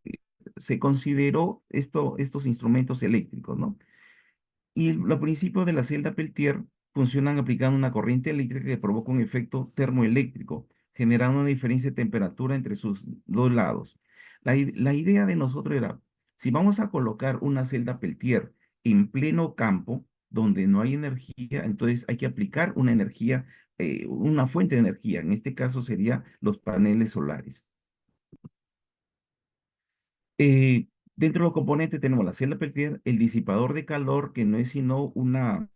consideró estos instrumentos eléctricos, ¿no? Y los principios de la celda Peltier funcionan aplicando una corriente eléctrica que provoca un efecto termoeléctrico, generando una diferencia de temperatura entre sus dos lados. La idea de nosotros era, si vamos a colocar una celda Peltier en pleno campo, donde no hay energía, entonces hay que aplicar una energía, una fuente de energía. En este caso sería los paneles solares. Eh, Dentro de los componentes tenemos la celda Peltier, el disipador de calor, que no es sino una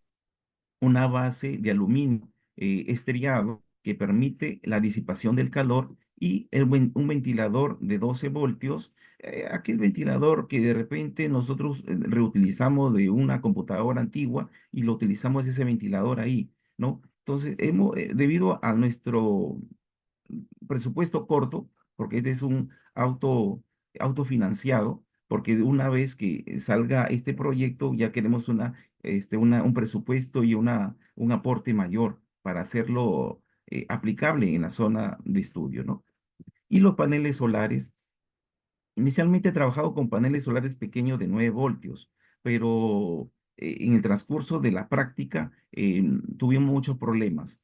base de aluminio estriado que permite la disipación del calor y un ventilador de 12 voltios, aquel ventilador que de repente nosotros reutilizamos de una computadora antigua y lo utilizamos ese ventilador ahí, ¿no? Entonces, debido a nuestro presupuesto corto, porque este es un autofinanciado, porque una vez que salga este proyecto ya queremos un presupuesto y un aporte mayor para hacerlo aplicable en la zona de estudio, ¿no? Y los paneles solares, inicialmente he trabajado con paneles solares pequeños de 9 voltios, pero en el transcurso de la práctica tuvimos muchos problemas.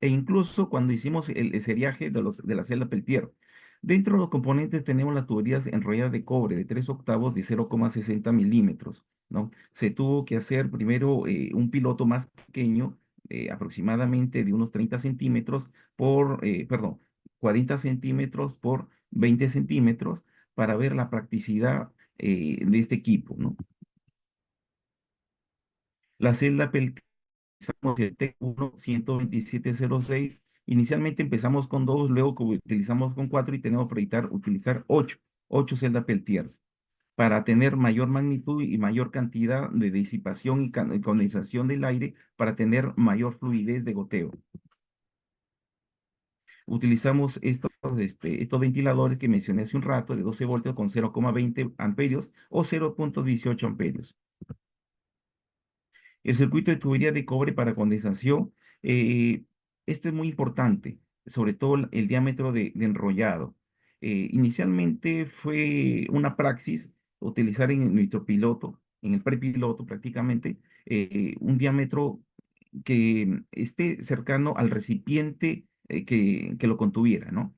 E incluso cuando hicimos el seriaje de la celda Peltier. Dentro de los componentes tenemos las tuberías enrolladas de cobre de 3 octavos de 0,60 milímetros, ¿no? Se tuvo que hacer primero un piloto más pequeño, aproximadamente de unos 30 centímetros perdón, 40 centímetros por 20 centímetros para ver la practicidad de este equipo, ¿no? La celda Peltier utilizamos el T1 12706. Inicialmente empezamos con dos, luego utilizamos con cuatro y tenemos que utilizar ocho celdas Peltiers para tener mayor magnitud y mayor cantidad de disipación y condensación del aire para tener mayor fluidez de goteo. Utilizamos estos ventiladores que mencioné hace un rato de 12 voltios con 0,20 amperios o 0,18 amperios. El circuito de tubería de cobre para condensación, eh, esto es muy importante, sobre todo el diámetro de enrollado. Inicialmente fue una praxis utilizar en nuestro piloto, en el prepiloto prácticamente, un diámetro que esté cercano al recipiente que lo contuviera, ¿no?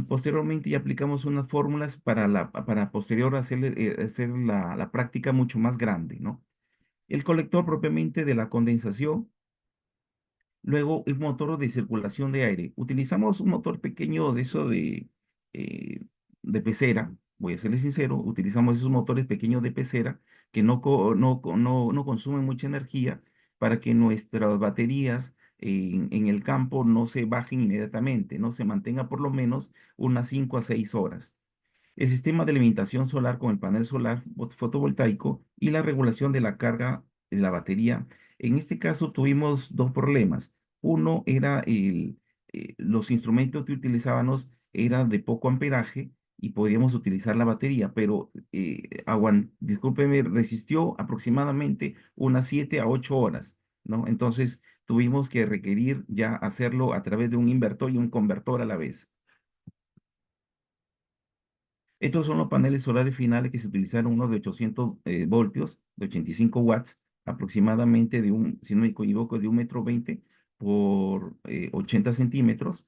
Posteriormente ya aplicamos unas fórmulas para posterior hacer la práctica mucho más grande, ¿no? El colector propiamente de la condensación, luego el motor de circulación de aire. Utilizamos un motor pequeño de eso eh, de pecera, voy a serles sincero, utilizamos esos motores pequeños de pecera que no consumen mucha energía para que nuestras baterías en el campo no se bajen inmediatamente, no se mantenga por lo menos unas 5 a 6 horas. El sistema de alimentación solar con el panel solar fotovoltaico y la regulación de la carga de la batería. En este caso tuvimos dos problemas. Uno era los instrumentos que utilizábamos eran de poco amperaje y podíamos utilizar la batería, pero discúlpeme, resistió aproximadamente unas 7 a 8 horas, ¿no? Entonces tuvimos que requerir ya hacerlo a través de un invertor y un convertor a la vez. Estos son los paneles solares finales que se utilizaron, unos de 800 voltios, de 85 watts, aproximadamente si no me equivoco, de 1,20 m por 80 centímetros.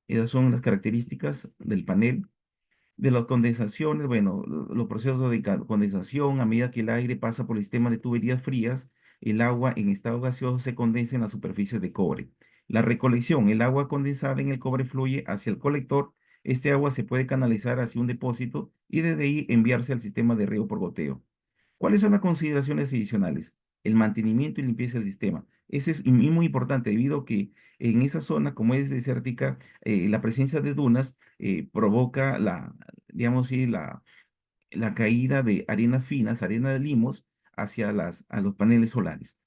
Esas son las características del panel. De las condensaciones, bueno, los procesos de condensación, a medida que el aire pasa por el sistema de tuberías frías, el agua en estado gaseoso se condensa en las superficies de cobre. La recolección, el agua condensada en el cobre fluye hacia el colector. Este agua se puede canalizar hacia un depósito y desde ahí enviarse al sistema de riego por goteo. ¿Cuáles son las consideraciones adicionales? El mantenimiento y limpieza del sistema. Eso es muy importante debido a que en esa zona, como es desértica, la presencia de dunas provoca digamos, sí, la caída de arenas finas, arena de limos, a los paneles solares.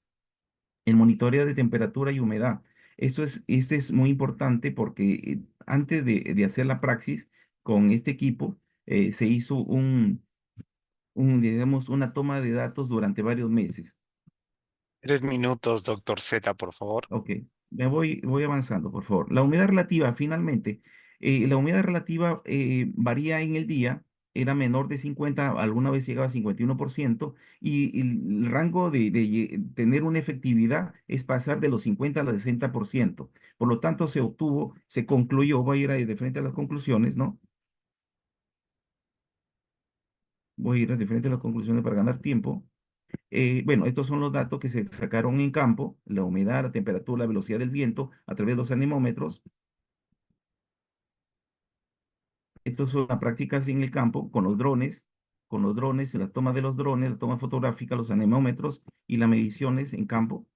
El monitoreo de temperatura y humedad. Este es muy importante porque antes de hacer la praxis con este equipo, se hizo digamos, una toma de datos durante varios meses. 3 minutos, doctor Z, por favor. Ok, voy avanzando, por favor. La humedad relativa, finalmente, la humedad relativa varía en el día, era menor de 50, alguna vez llegaba a 51%, y el rango de tener una efectividad es pasar de los 50 al 60%. Por lo tanto, se concluyó, voy a ir ahí de frente a las conclusiones, ¿no? Voy a ir de frente a las conclusiones para ganar tiempo. Bueno, estos son los datos que se sacaron en campo, la humedad, la temperatura, la velocidad del viento a través de los anemómetros. Estas son las prácticas en el campo con los drones, las tomas de los drones, la toma fotográfica, los anemómetros y las mediciones en campo.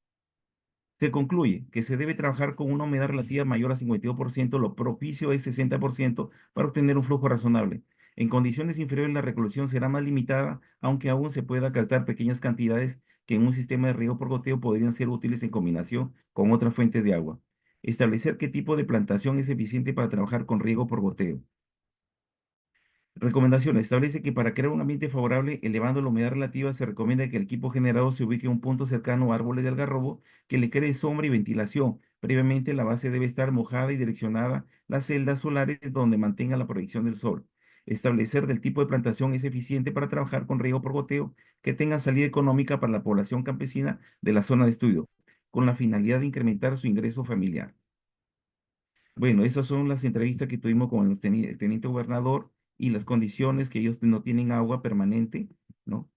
Se concluye que se debe trabajar con una humedad relativa mayor a 52%, lo propicio es 60% para obtener un flujo razonable. En condiciones inferiores la recolección será más limitada, aunque aún se pueda captar pequeñas cantidades que en un sistema de riego por goteo podrían ser útiles en combinación con otra fuente de agua. Establecer qué tipo de plantación es eficiente para trabajar con riego por goteo. Recomendaciones. Establece que para crear un ambiente favorable, elevando la humedad relativa, se recomienda que el equipo generador se ubique en un punto cercano a árboles de algarrobo que le cree sombra y ventilación. Previamente, la base debe estar mojada y direccionada las celdas solares donde mantenga la proyección del sol. Establecer del tipo de plantación es eficiente para trabajar con riego por goteo que tenga salida económica para la población campesina de la zona de estudio, con la finalidad de incrementar su ingreso familiar. Bueno, esas son las entrevistas que tuvimos con el teniente gobernador y las condiciones que ellos no tienen agua permanente, ¿no?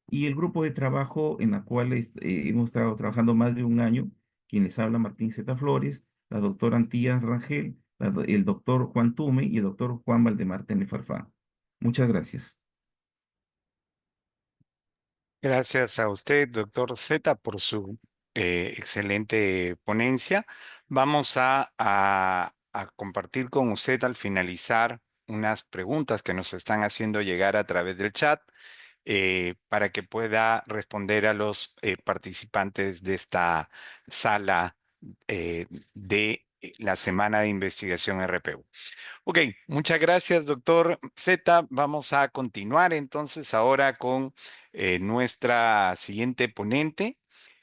Y el grupo de trabajo en la cual hemos estado trabajando más de un año, quien les habla Martín Z. Flores, la doctora Antía Rangel, el doctor Juan Tume y el doctor Juan Valdemar Tenefarfá. Muchas gracias. Gracias a usted, doctor Z, por su excelente ponencia. Vamos a compartir con usted al finalizar unas preguntas que nos están haciendo llegar a través del chat para que pueda responder a los participantes de esta sala de la Semana de Investigación RPU. Ok, muchas gracias, doctor Z. Vamos a continuar entonces ahora con nuestra siguiente ponente.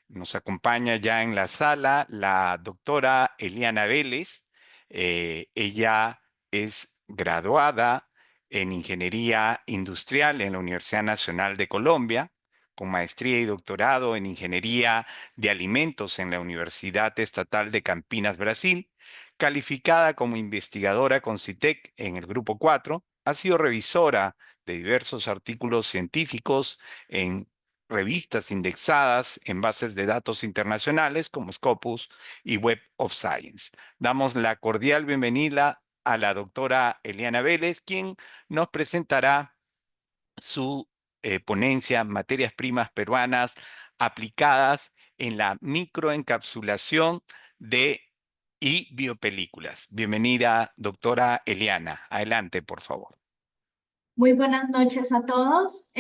Nos acompaña ya en la sala la doctora Eliana Vélez. Ella es graduada en Ingeniería Industrial en la Universidad Nacional de Colombia, con maestría y doctorado en Ingeniería de Alimentos en la Universidad Estatal de Campinas, Brasil. Calificada como investigadora con CITEC en el Grupo 4, ha sido revisora de diversos artículos científicos en revistas indexadas en bases de datos internacionales como Scopus y Web of Science. Damos la cordial bienvenida a la doctora Eliana Vélez, quien nos presentará su ponencia Materias primas peruanas aplicadas en la microencapsulación de y biopelículas. Bienvenida, doctora Eliana. Adelante, por favor. Muy buenas noches a todos.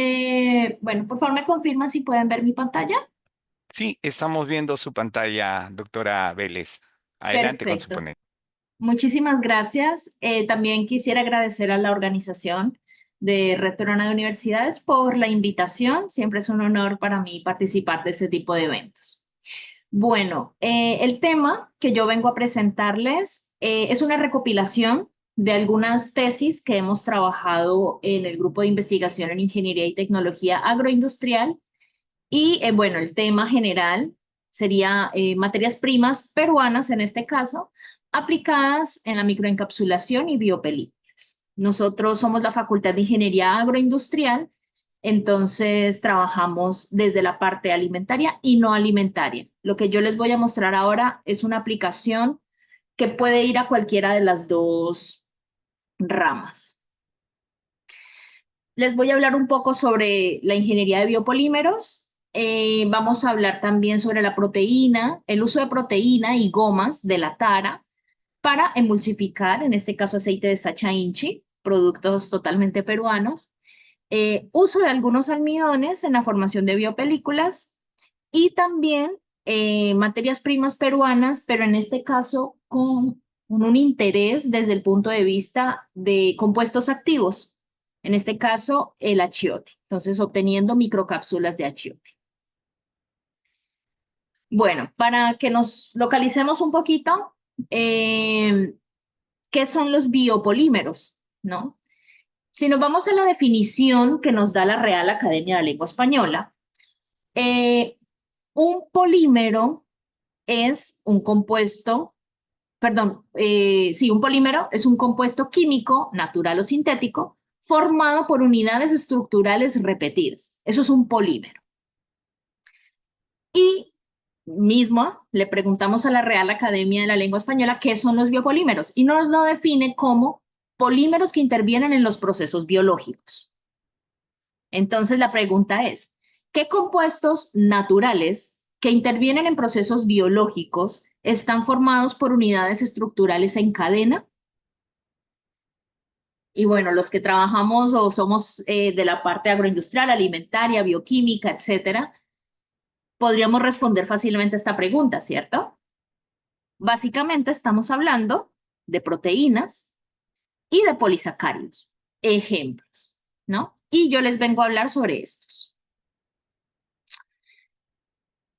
Bueno, por favor me confirma si pueden ver mi pantalla. Sí, estamos viendo su pantalla, doctora Vélez. Adelante con su Perfecto. ponencia. Muchísimas gracias. También quisiera agradecer a la organización de Red Peruana de Universidades por la invitación. Siempre es un honor para mí participar de este tipo de eventos. Bueno, el tema que yo vengo a presentarles es una recopilación de algunas tesis que hemos trabajado en el grupo de investigación en Ingeniería y Tecnología Agroindustrial. Y bueno, el tema general sería materias primas peruanas, en este caso, aplicadas en la microencapsulación y biopelículas. Nosotros somos la Facultad de Ingeniería Agroindustrial, entonces trabajamos desde la parte alimentaria y no alimentaria. Lo que yo les voy a mostrar ahora es una aplicación que puede ir a cualquiera de las dos ramas. Les voy a hablar un poco sobre la ingeniería de biopolímeros. Vamos a hablar también sobre la proteína, el uso de proteína y gomas de la tara para emulsificar, en este caso aceite de Sacha Inchi, productos totalmente peruanos. Uso de algunos almidones en la formación de biopelículas y también materias primas peruanas, pero en este caso con un interés desde el punto de vista de compuestos activos, en este caso el achiote, entonces obteniendo microcápsulas de achiote. Bueno, para que nos localicemos un poquito, ¿qué son los biopolímeros? ¿No? Si nos vamos a la definición que nos da la Real Academia de la Lengua Española, un polímero es un compuesto, un polímero es un compuesto químico, natural o sintético, formado por unidades estructurales repetidas. Eso es un polímero. Y mismo le preguntamos a la Real Academia de la Lengua Española qué son los biopolímeros y nos lo define como polímeros que intervienen en los procesos biológicos. Entonces la pregunta es, ¿qué compuestos naturales que intervienen en procesos biológicos están formados por unidades estructurales en cadena? Y bueno, los que trabajamos o somos de la parte agroindustrial, alimentaria, bioquímica, etcétera, podríamos responder fácilmente esta pregunta, ¿cierto? Básicamente estamos hablando de proteínas y de polisacáridos, ejemplos, ¿no? Y yo les vengo a hablar sobre estos.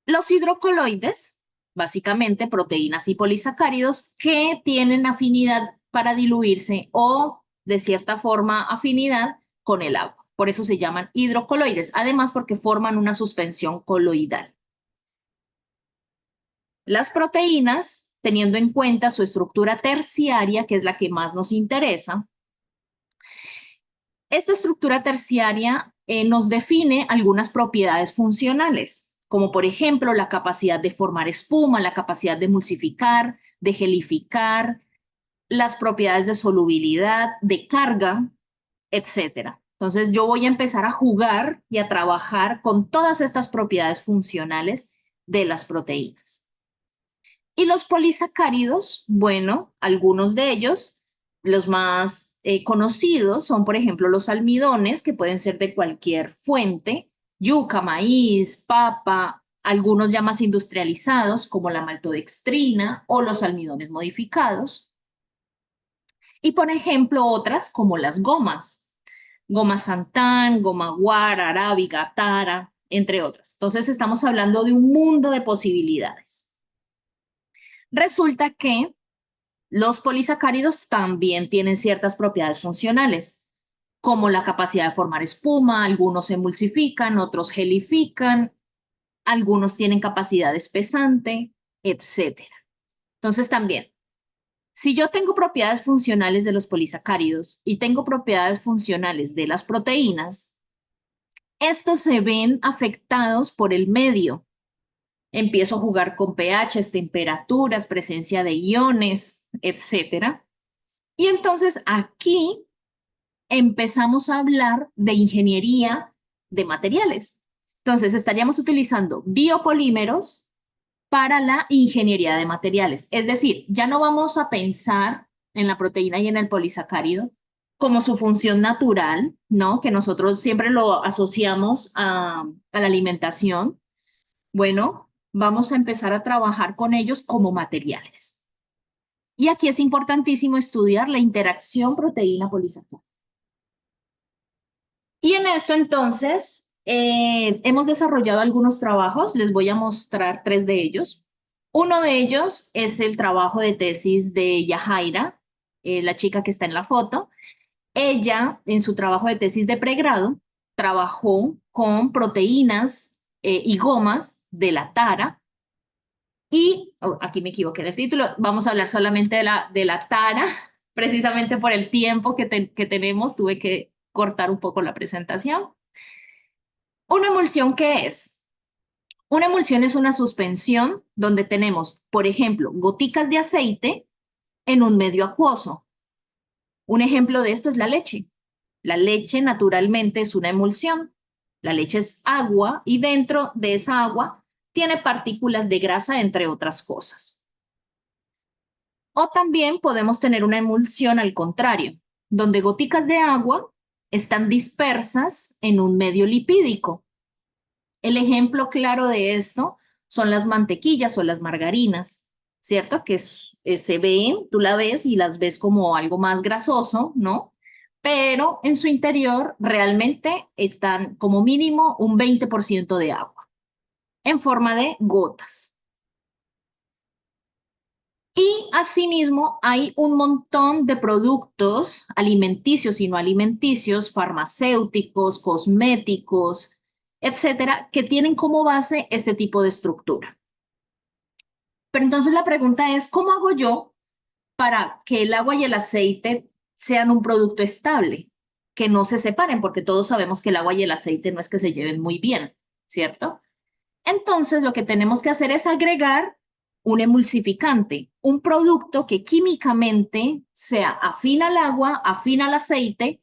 Los hidrocoloides, básicamente proteínas y polisacáridos que tienen afinidad para diluirse o de cierta forma afinidad con el agua. Por eso se llaman hidrocoloides, además porque forman una suspensión coloidal. Las proteínas, teniendo en cuenta su estructura terciaria, que es la que más nos interesa, esta estructura terciaria nos define algunas propiedades funcionales, como por ejemplo la capacidad de formar espuma, la capacidad de emulsificar, de gelificar, las propiedades de solubilidad, de carga, etc. Entonces yo voy a empezar a jugar y a trabajar con todas estas propiedades funcionales de las proteínas. Y los polisacáridos, bueno, algunos de ellos, los más conocidos son, por ejemplo, los almidones, que pueden ser de cualquier fuente, yuca, maíz, papa, algunos ya más industrializados, como la maltodextrina o los almidones modificados. Y, por ejemplo, otras como las gomas, goma santán, goma guar, arábiga, tara, entre otras. Entonces, estamos hablando de un mundo de posibilidades. Resulta que los polisacáridos también tienen ciertas propiedades funcionales, como la capacidad de formar espuma, algunos emulsifican, otros gelifican, algunos tienen capacidad espesante, etc. Entonces también, si yo tengo propiedades funcionales de los polisacáridos y tengo propiedades funcionales de las proteínas, estos se ven afectados por el medio. Empiezo a jugar con pHs, temperaturas, presencia de iones, etc. Y entonces aquí empezamos a hablar de ingeniería de materiales. Entonces estaríamos utilizando biopolímeros para la ingeniería de materiales. Es decir, ya no vamos a pensar en la proteína y en el polisacárido como su función natural, ¿no? Que nosotros siempre lo asociamos a la alimentación. Bueno, vamos a empezar a trabajar con ellos como materiales. Y aquí es importantísimo estudiar la interacción proteína-polisacárido. Y en esto entonces hemos desarrollado algunos trabajos, les voy a mostrar 3 de ellos. Uno de ellos es el trabajo de tesis de Yajaira, la chica que está en la foto. Ella, en su trabajo de tesis de pregrado, trabajó con proteínas y gomas de la tara. Y aquí me equivoqué en el título, vamos a hablar solamente de la tara, precisamente por el tiempo que tenemos, tuve que cortar un poco la presentación. ¿Una emulsión qué es? Una emulsión es una suspensión donde tenemos, por ejemplo, goticas de aceite en un medio acuoso. Un ejemplo de esto es la leche. La leche naturalmente es una emulsión. La leche es agua y dentro de esa agua tiene partículas de grasa, entre otras cosas. O también podemos tener una emulsión al contrario, donde goticas de agua están dispersas en un medio lipídico. El ejemplo claro de esto son las mantequillas o las margarinas. ¿cierto? Que se ven, tú la ves y las ves como algo más grasoso, ¿no? Pero en su interior realmente están como mínimo un 20% de agua en forma de gotas. Y asimismo hay un montón de productos alimenticios y no alimenticios, farmacéuticos, cosméticos, etcétera, que tienen como base este tipo de estructura. Pero entonces la pregunta es, ¿cómo hago yo para que el agua y el aceite sean un producto estable, que no se separen? Porque todos sabemos que el agua y el aceite no es que se lleven muy bien, ¿cierto? Entonces lo que tenemos que hacer es agregar un emulsificante, un producto que químicamente sea afín al agua, afín al aceite,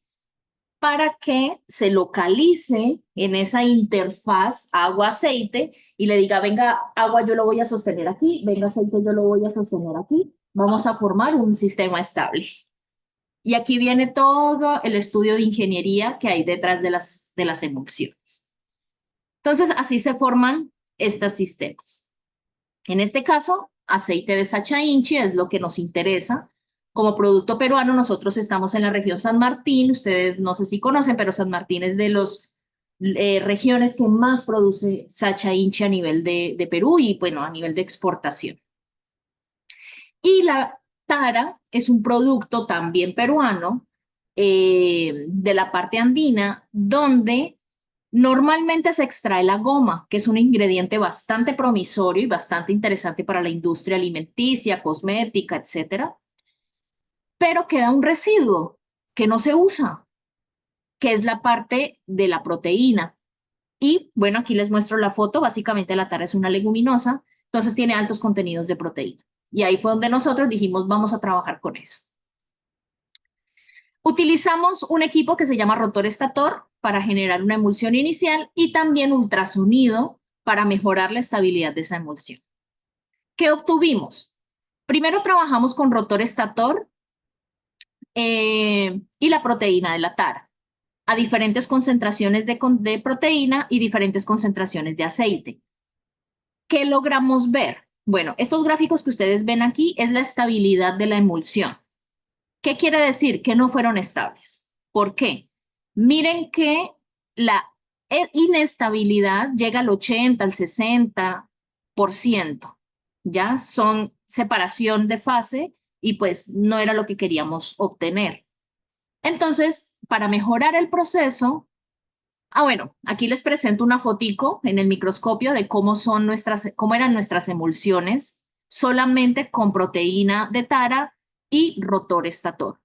para que se localice en esa interfaz agua-aceite y le diga, venga, agua yo lo voy a sostener aquí, venga, aceite yo lo voy a sostener aquí, vamos a formar un sistema estable. Y aquí viene todo el estudio de ingeniería que hay detrás de las emulsiones. Entonces, así se forman estos sistemas. En este caso, aceite de Sacha Inchi es lo que nos interesa. Como producto peruano, nosotros estamos en la región San Martín. Ustedes no sé si conocen, pero San Martín es de las regiones que más produce Sacha Inchi a nivel de Perú y, bueno, a nivel de exportación. Y la tara es un producto también peruano de la parte andina, donde normalmente se extrae la goma, que es un ingrediente bastante promisorio y bastante interesante para la industria alimenticia, cosmética, etcétera. Pero queda un residuo que no se usa, que es la parte de la proteína. Y bueno, aquí les muestro la foto. Básicamente la tara es una leguminosa, entonces tiene altos contenidos de proteína. Y ahí fue donde nosotros dijimos, vamos a trabajar con eso. Utilizamos un equipo que se llama rotor estator para generar una emulsión inicial y también ultrasonido para mejorar la estabilidad de esa emulsión. ¿Qué obtuvimos? Primero trabajamos con rotor estator y la proteína de la tara a diferentes concentraciones de proteína y diferentes concentraciones de aceite. ¿Qué logramos ver? Bueno, estos gráficos que ustedes ven aquí es la estabilidad de la emulsión. ¿Qué quiere decir? Que no fueron estables. ¿Por qué? Miren que la inestabilidad llega al 80, al 60%. Ya son separación de fase y pues no era lo que queríamos obtener. Entonces, para mejorar el proceso, bueno, aquí les presento una fotico en el microscopio de cómo eran nuestras emulsiones solamente con proteína de tara y rotor estator.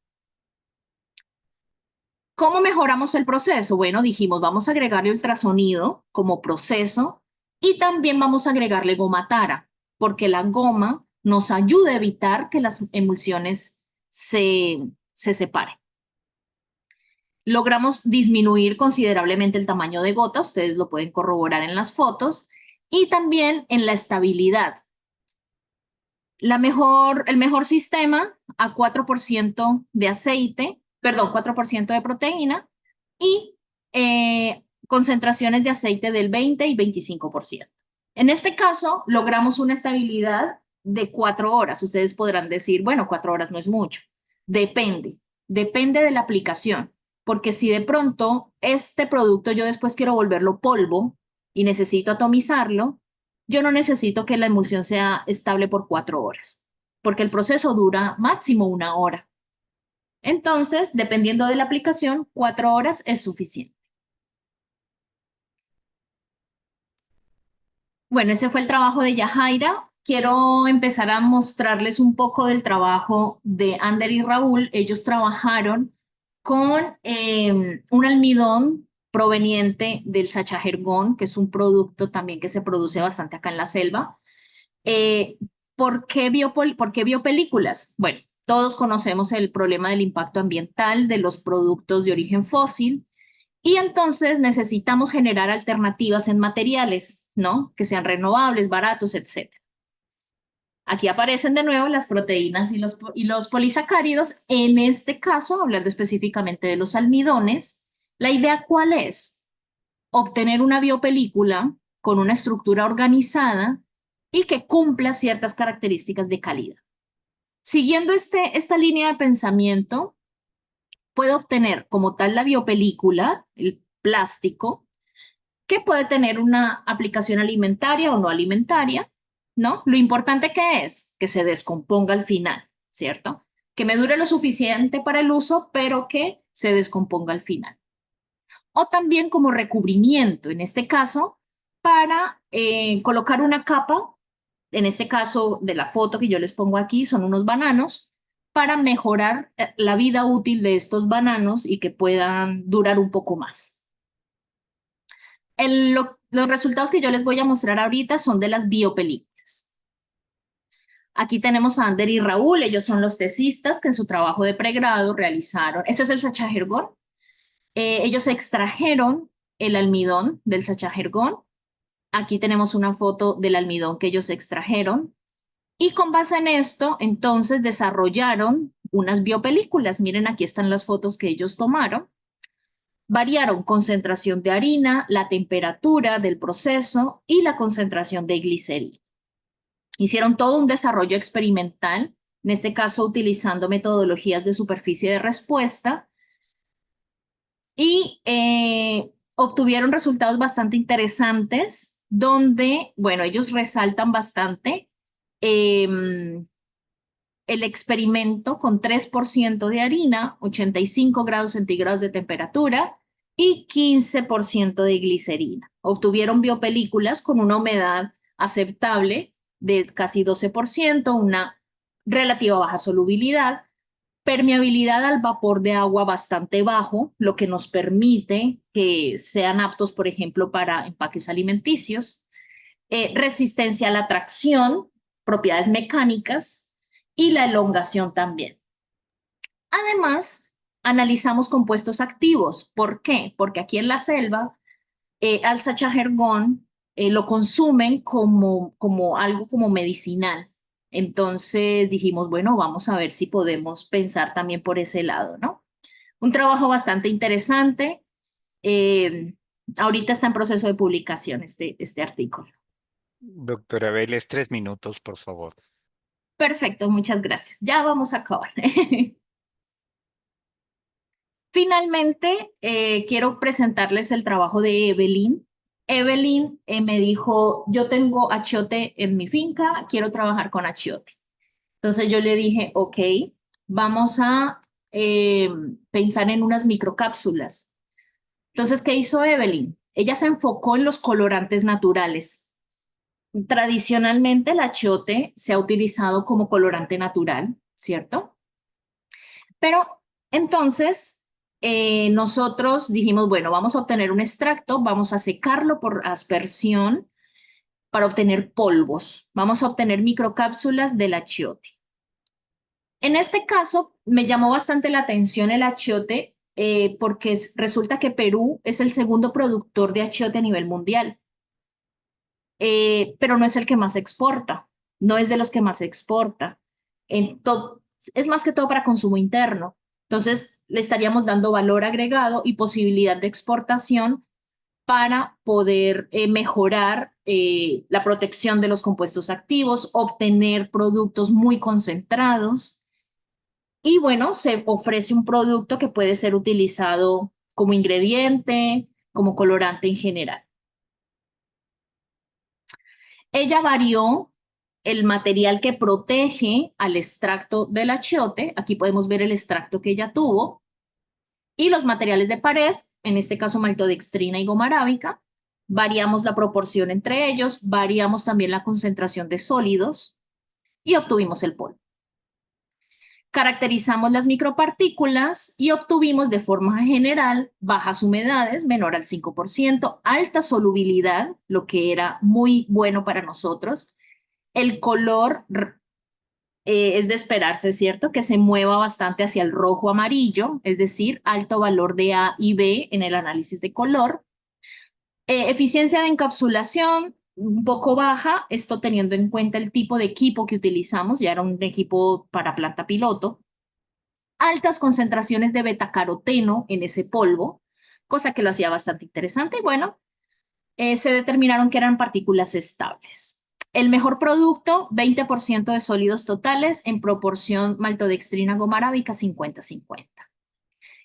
¿Cómo mejoramos el proceso? Bueno, dijimos, vamos a agregarle ultrasonido como proceso y también vamos a agregarle goma tara, porque la goma nos ayuda a evitar que las emulsiones se separen. Logramos disminuir considerablemente el tamaño de gota, ustedes lo pueden corroborar en las fotos, y también en la estabilidad. El mejor sistema a 4% de aceite, perdón, 4% de proteína y concentraciones de aceite del 20 y 25%. En este caso, logramos una estabilidad de 4 horas. Ustedes podrán decir, bueno, 4 horas no es mucho. Depende de la aplicación. Porque si de pronto este producto yo después quiero volverlo polvo y necesito atomizarlo, yo no necesito que la emulsión sea estable por 4 horas, porque el proceso dura máximo 1 hora. Entonces, dependiendo de la aplicación, 4 horas es suficiente. Bueno, ese fue el trabajo de Yajaira. Quiero empezar a mostrarles un poco del trabajo de Ander y Raúl. Ellos trabajaron con un almidón proveniente del sachajergón, que es un producto también que se produce bastante acá en la selva. ¿Por qué vio películas? Bueno, todos conocemos el problema del impacto ambiental de los productos de origen fósil y entonces necesitamos generar alternativas en materiales, ¿no? Que sean renovables, baratos, etc. Aquí aparecen de nuevo las proteínas y los polisacáridos. En este caso, hablando específicamente de los almidones, ¿la idea cuál es? Obtener una biopelícula con una estructura organizada y que cumpla ciertas características de calidad. Siguiendo esta línea de pensamiento, puedo obtener como tal la biopelícula, el plástico, que puede tener una aplicación alimentaria o no alimentaria, ¿no? Lo importante que es que se descomponga al final, ¿cierto? Que me dure lo suficiente para el uso, pero que se descomponga al final. O también como recubrimiento, en este caso, para colocar una capa, en este caso de la foto que yo les pongo aquí, son unos bananos, para mejorar la vida útil de estos bananos y que puedan durar un poco más. Los resultados que yo les voy a mostrar ahorita son de las biopelículas. Aquí tenemos a Ander y Raúl, ellos son los tesistas que en su trabajo de pregrado realizaron, este es el sachajergón, ellos extrajeron el almidón del sachajergón, aquí tenemos una foto del almidón que ellos extrajeron, y con base en esto, entonces desarrollaron unas biopelículas, miren aquí están las fotos que ellos tomaron, variaron concentración de harina, la temperatura del proceso y la concentración de glicerina. Hicieron todo un desarrollo experimental, en este caso utilizando metodologías de superficie de respuesta, y obtuvieron resultados bastante interesantes, donde, bueno, ellos resaltan bastante el experimento con 3% de harina, 85 grados centígrados de temperatura y 15% de glicerina. Obtuvieron biopelículas con una humedad aceptable de casi 12%, una relativa baja solubilidad, permeabilidad al vapor de agua bastante bajo, lo que nos permite que sean aptos, por ejemplo, para empaques alimenticios, resistencia a la tracción, propiedades mecánicas y la elongación también. Además, analizamos compuestos activos. ¿Por qué? Porque aquí en la selva, al sachajergón lo consumen como algo como medicinal. Entonces dijimos, bueno, vamos a ver si podemos pensar también por ese lado, ¿no? Un trabajo bastante interesante. Ahorita está en proceso de publicación este artículo. Doctora Vélez, 3 minutos, por favor. Perfecto, muchas gracias. Ya vamos a acabar. Finalmente, quiero presentarles el trabajo de Evelyn. Evelyn me dijo, yo tengo achiote en mi finca, quiero trabajar con achiote. Entonces yo le dije, ok, vamos a pensar en unas microcápsulas. Entonces, ¿qué hizo Evelyn? Ella se enfocó en los colorantes naturales. Tradicionalmente el achiote se ha utilizado como colorante natural, ¿cierto? Pero entonces nosotros dijimos, bueno, vamos a obtener un extracto, vamos a secarlo por aspersión para obtener polvos. Vamos a obtener microcápsulas del achiote. En este caso, me llamó bastante la atención el achiote porque resulta que Perú es el segundo productor de achiote a nivel mundial, pero no es el que más exporta, no es de los que más exporta. Es más que todo para consumo interno. Entonces, le estaríamos dando valor agregado y posibilidad de exportación para poder mejorar la protección de los compuestos activos, obtener productos muy concentrados. Y bueno, se ofrece un producto que puede ser utilizado como ingrediente, como colorante en general. Ella varió el material que protege al extracto del achiote. Aquí podemos ver el extracto que ella tuvo. Y los materiales de pared, en este caso maltodextrina y goma arábica. Variamos la proporción entre ellos, variamos también la concentración de sólidos y obtuvimos el polvo. Caracterizamos las micropartículas y obtuvimos de forma general bajas humedades, menor al 5%, alta solubilidad, lo que era muy bueno para nosotros. El color es de esperarse, ¿cierto? Que se mueva bastante hacia el rojo amarillo, es decir, alto valor de A y B en el análisis de color. Eficiencia de encapsulación un poco baja, esto teniendo en cuenta el tipo de equipo que utilizamos, ya era un equipo para planta piloto. Altas concentraciones de betacaroteno en ese polvo, cosa que lo hacía bastante interesante. Y bueno, se determinaron que eran partículas estables. El mejor producto, 20% de sólidos totales en proporción maltodextrina goma arábica 50-50.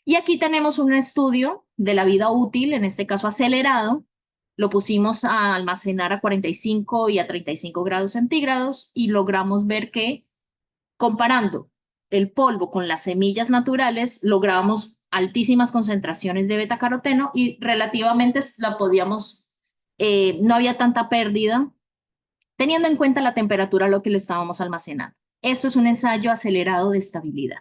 Y aquí tenemos un estudio de la vida útil, en este caso acelerado. Lo pusimos a almacenar a 45 y a 35 grados centígrados y logramos ver que comparando el polvo con las semillas naturales, logramos altísimas concentraciones de betacaroteno y relativamente la podíamos, no había tanta pérdida, teniendo en cuenta la temperatura a lo que lo estábamos almacenando. Esto es un ensayo acelerado de estabilidad.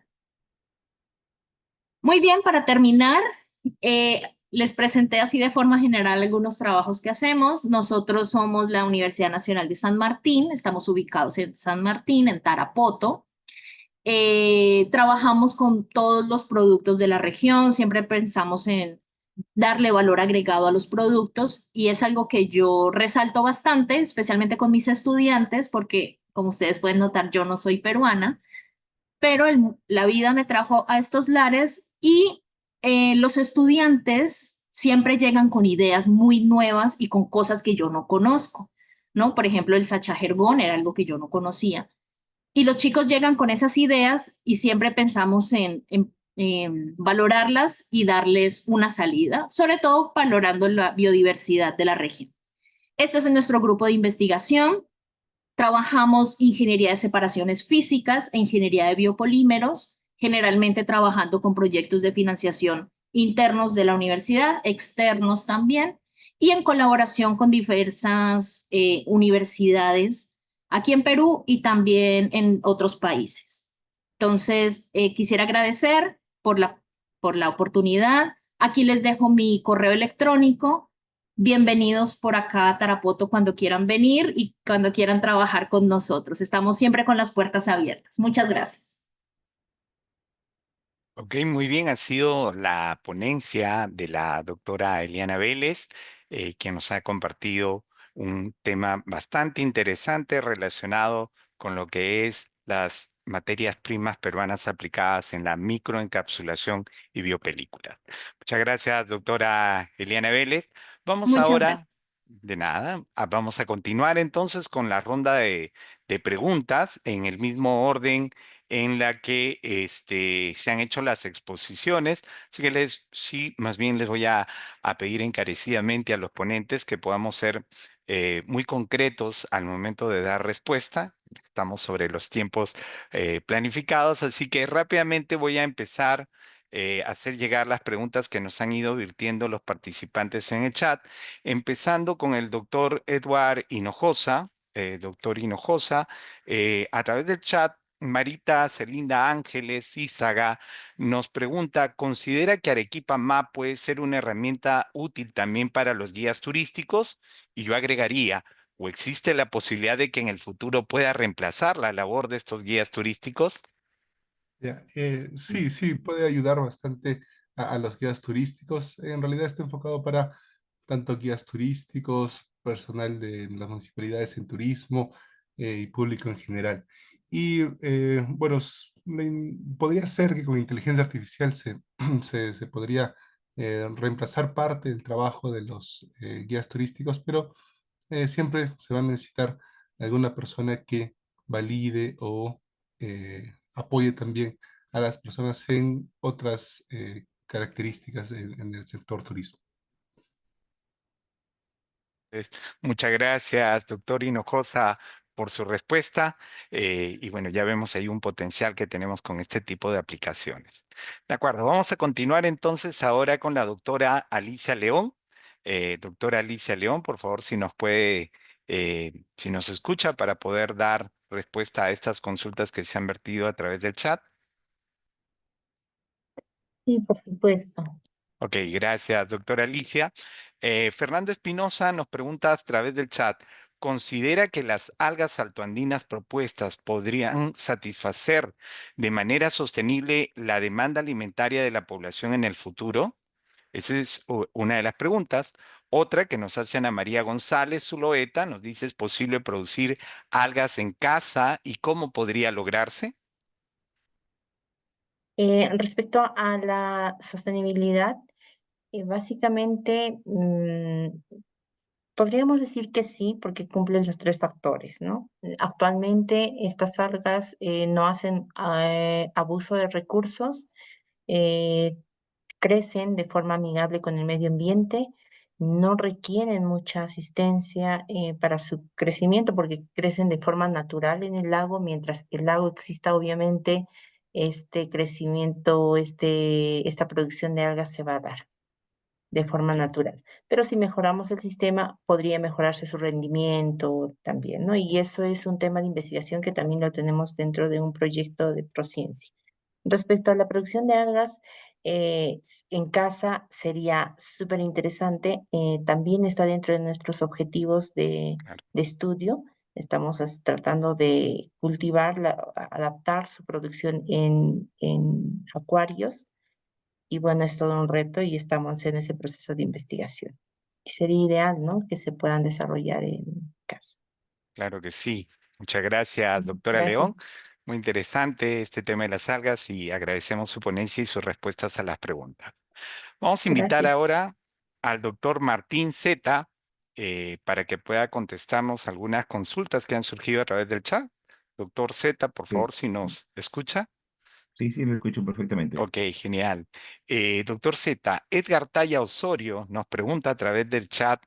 Muy bien, para terminar, les presenté así de forma general algunos trabajos que hacemos. Nosotros somos la Universidad Nacional de San Martín, estamos ubicados en San Martín, en Tarapoto. Trabajamos con todos los productos de la región, siempre pensamos en darle valor agregado a los productos y es algo que yo resalto bastante, especialmente con mis estudiantes, porque como ustedes pueden notar, yo no soy peruana, pero la vida me trajo a estos lares y los estudiantes siempre llegan con ideas muy nuevas y con cosas que yo no conozco, ¿no? Por ejemplo, el sachajergón era algo que yo no conocía. Y los chicos llegan con esas ideas y siempre pensamos en valorarlas y darles una salida, sobre todo valorando la biodiversidad de la región. Este es nuestro grupo de investigación. Trabajamos ingeniería de separaciones físicas e ingeniería de biopolímeros, generalmente trabajando con proyectos de financiación internos de la universidad, externos también, y en colaboración con diversas universidades aquí en Perú y también en otros países. Entonces, quisiera agradecer por la oportunidad. Aquí les dejo mi correo electrónico. Bienvenidos por acá a Tarapoto cuando quieran venir y cuando quieran trabajar con nosotros. Estamos siempre con las puertas abiertas. Muchas gracias. Ok, muy bien, ha sido la ponencia de la doctora Eliana Vélez, quien nos ha compartido un tema bastante interesante relacionado con lo que es las materias primas peruanas aplicadas en la microencapsulación y biopelículas. Muchas gracias, doctora Eliana Vélez. Vamos Muchas ahora, gracias. de nada, vamos a continuar entonces con la ronda de preguntas en el mismo orden en la que se han hecho las exposiciones. Así que sí, más bien les voy a pedir encarecidamente a los ponentes que podamos ser muy concretos al momento de dar respuesta. Estamos sobre los tiempos planificados, así que rápidamente voy a empezar a hacer llegar las preguntas que nos han ido virtiendo los participantes en el chat, empezando con el doctor Edward Hinojosa. Doctor Hinojosa, a través del chat Marita Celinda Ángeles Ízaga nos pregunta, ¿considera que Arequipa Map puede ser una herramienta útil también para los guías turísticos? Y yo agregaría, ¿o existe la posibilidad de que en el futuro pueda reemplazar la labor de estos guías turísticos? Ya, sí, sí, puede ayudar bastante a los guías turísticos. En realidad está enfocado para tanto guías turísticos, personal de las municipalidades en turismo y público en general. Y bueno, podría ser que con inteligencia artificial se podría reemplazar parte del trabajo de los guías turísticos, pero siempre se va a necesitar alguna persona que valide o apoye también a las personas en otras características en el sector turismo. Pues, muchas gracias, doctor Hinojosa, por su respuesta. Y bueno, ya vemos ahí un potencial que tenemos con este tipo de aplicaciones. De acuerdo, vamos a continuar entonces ahora con la doctora Alicia León. Doctora Alicia León, por favor, si nos puede, si nos escucha para poder dar respuesta a estas consultas que se han vertido a través del chat. Sí, por supuesto. Ok, gracias, doctora Alicia. Fernando Espinosa nos pregunta a través del chat, ¿considera que las algas saltoandinas propuestas podrían satisfacer de manera sostenible la demanda alimentaria de la población en el futuro? Esa es una de las preguntas. Otra que nos hace Ana María González Zuloeta nos dice, ¿es posible producir algas en casa y cómo podría lograrse? Respecto a la sostenibilidad, básicamente Podríamos decir que sí, porque cumplen los tres factores, ¿no? Actualmente estas algas no hacen abuso de recursos, eh, crecen de forma amigable con el medio ambiente, no requieren mucha asistencia para su crecimiento porque crecen de forma natural en el lago, mientras el lago exista, obviamente, este crecimiento, esta producción de algas se va a dar de forma Sí, natural. Pero si mejoramos el sistema, podría mejorarse su rendimiento también, ¿no? Y eso es un tema de investigación que también lo tenemos dentro de un proyecto de Prociencia. Respecto a la producción de algas, en casa sería súper interesante. También está dentro de nuestros objetivos claro. de estudio. Estamos tratando de cultivarla, adaptar su producción en acuarios y bueno, es todo un reto y estamos en ese proceso de investigación. Y sería ideal, ¿no? Que se puedan desarrollar en casa. Claro que sí. Muchas gracias, doctora León. Gracias. Muy interesante este tema de las algas y agradecemos su ponencia y sus respuestas a las preguntas. Vamos a invitar Gracias. ahora al doctor Martín Zeta para que pueda contestarnos algunas consultas que han surgido a través del chat. Doctor Zeta, por Sí, favor, si nos escucha. sí, sí, lo escucho perfectamente. Ok, genial. Doctor Zeta, Edgar Talla Osorio nos pregunta a través del chat,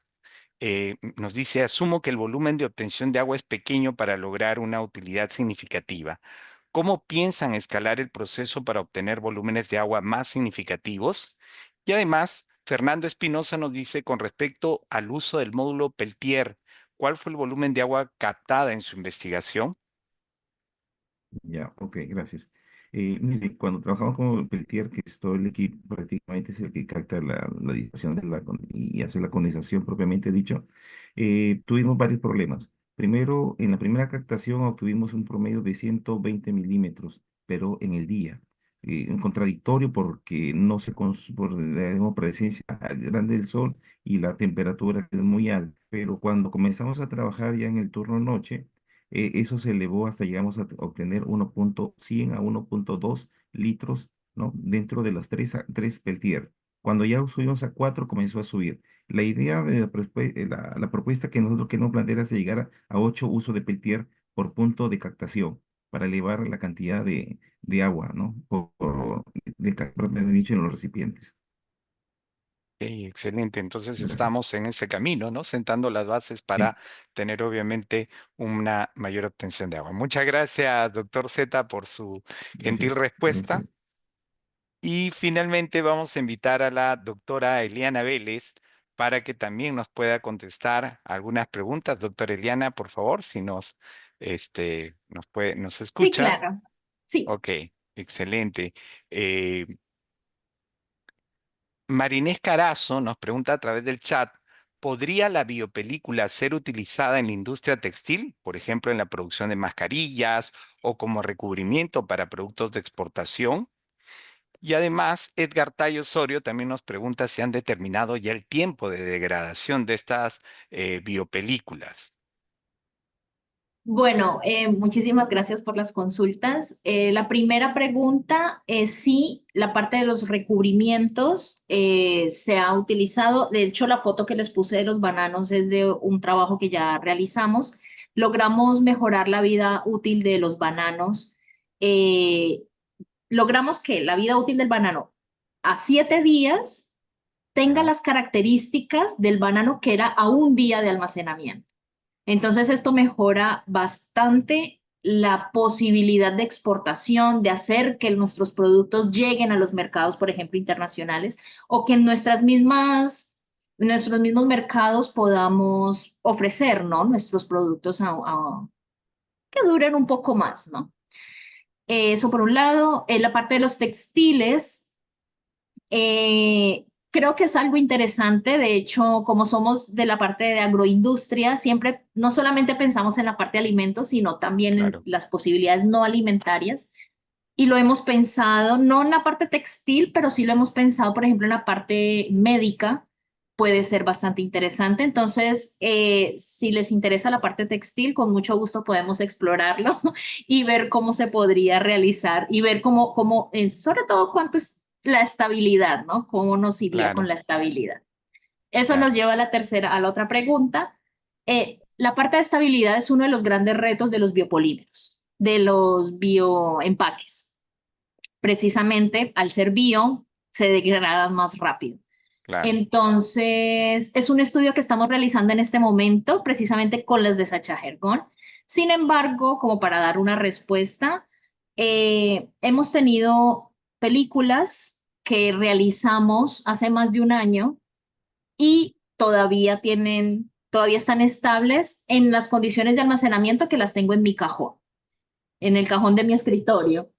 nos dice, asumo que el volumen de obtención de agua es pequeño para lograr una utilidad significativa. ¿Cómo piensan escalar el proceso para obtener volúmenes de agua más significativos? Y además, Fernando Espinosa nos dice con respecto al uso del módulo Peltier, ¿cuál fue el volumen de agua captada en su investigación? Ya, ok, gracias. Mire, cuando trabajamos con Peltier, que es todo el equipo, prácticamente es el que capta la difracción y hace la condensación propiamente dicho, tuvimos varios problemas. Primero, en la primera captación obtuvimos un promedio de 120 milímetros, pero en el día. Un contradictorio porque no se por la digamos, presencia grande del sol y la temperatura es muy alta. Pero cuando comenzamos a trabajar ya en el turno noche, eso se elevó hasta llegamos a obtener 1.100 a 1.2 litros, ¿no? Dentro de las tres Peltier. Cuando ya subimos a 4 comenzó a subir. La idea de la propuesta que nosotros queremos plantear es llegar a 8 usos de Peltier por punto de captación para elevar la cantidad de agua, ¿no? Propiamente dicho en los recipientes. Ok, excelente. Entonces Gracias. estamos en ese camino, ¿no? Sentando las bases Sí, para tener obviamente una mayor obtención de agua. Muchas gracias, doctor Z, por su gentil gracias. respuesta. Y finalmente vamos a invitar a la doctora Eliana Vélez para que también nos pueda contestar algunas preguntas. Doctora Eliana, por favor, si nos Sí, escucha. claro. Sí. Ok, excelente. Eh, Marinés Carazo nos pregunta a través del chat, ¿podría la biopelícula ser utilizada en la industria textil, por ejemplo, en la producción de mascarillas o como recubrimiento para productos de exportación? Y además, Edgar Tayo Osorio también nos pregunta si han determinado ya el tiempo de degradación de estas biopelículas. Bueno, muchísimas gracias por las consultas. La primera pregunta es si la parte de los recubrimientos se ha utilizado. De hecho, la foto que les puse de los bananos es de un trabajo que ya realizamos. Logramos mejorar la vida útil de los bananos. Eh, Logramos que la vida útil del banano a 7 días tenga Ya, las características del banano que era a un día de almacenamiento. Entonces, esto mejora bastante la posibilidad de exportación, de hacer que nuestros productos lleguen a los mercados, por ejemplo, internacionales, o que en nuestros mismos mercados podamos ofrecer, ¿no? Nuestros productos que duren un poco más, ¿no? Eso por un lado. En la parte de los textiles, creo que es algo interesante. De hecho, como somos de la parte de agroindustria, siempre no solamente pensamos en la parte de alimentos, sino también en claro. las posibilidades no alimentarias. Y lo hemos pensado, no en la parte textil, pero sí lo hemos pensado, por ejemplo, en la parte médica. Puede ser bastante interesante. Entonces, si les interesa la parte textil, con mucho gusto podemos explorarlo y ver cómo se podría realizar y ver sobre todo cuánto es la estabilidad, ¿no? Cómo nos iría con Claro. la estabilidad. Eso nos lleva a a la otra pregunta. La parte de estabilidad es uno de los grandes retos de los biopolímeros, de los bioempaques. Precisamente al ser bio, se degradan más rápido. Claro. Entonces, es un estudio que estamos realizando en este momento, precisamente con las de Sacha Ergon. Sin embargo, como para dar una respuesta, hemos tenido películas que realizamos hace más de un año y todavía están estables en las condiciones de almacenamiento que las tengo en mi cajón, en el cajón de mi escritorio.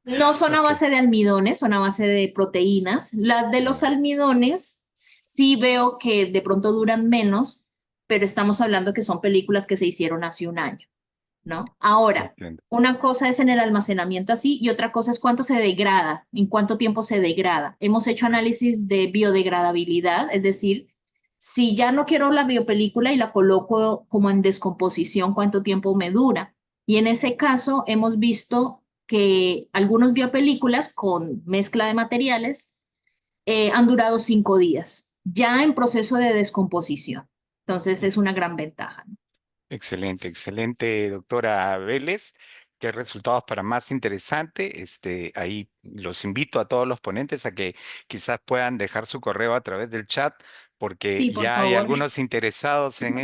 No son a Ok. base de almidones, son a base de proteínas. Las de los almidones sí veo que de pronto duran menos, pero estamos hablando que son películas que se hicieron hace un año, ¿no? Ahora, Entiendo. una cosa es en el almacenamiento así y otra cosa es cuánto se degrada, en cuánto tiempo se degrada. Hemos hecho análisis de biodegradabilidad, es decir, si ya no quiero la biopelícula y la coloco como en descomposición, cuánto tiempo me dura. Y en ese caso hemos visto que algunos biopelículas con mezcla de materiales han durado 5 días, ya en proceso de descomposición. Entonces es una gran ventaja, ¿no? Excelente, excelente, doctora Vélez. Qué resultados para más interesante. Ahí los invito a todos los ponentes a que quizás puedan dejar su correo a través del chat, porque Sí, por ya hay favor. algunos interesados en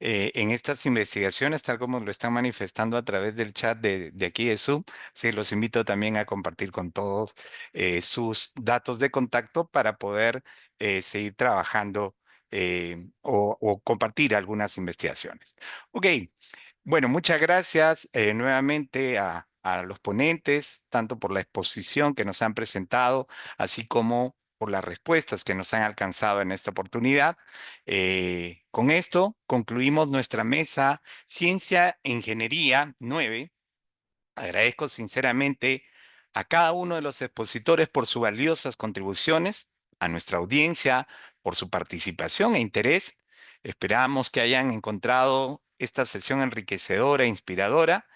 en estas investigaciones, tal como lo están manifestando a través del chat de aquí de Zoom. Sí, los invito también a compartir con todos sus datos de contacto para poder seguir trabajando o compartir algunas investigaciones. Ok, bueno, muchas gracias nuevamente a los ponentes, tanto por la exposición que nos han presentado, así como por las respuestas que nos han alcanzado en esta oportunidad. Con esto concluimos nuestra mesa Ciencia e Ingeniería 9. Agradezco sinceramente a cada uno de los expositores por sus valiosas contribuciones, a nuestra audiencia por su participación e interés. Esperamos que hayan encontrado esta sesión enriquecedora e inspiradora.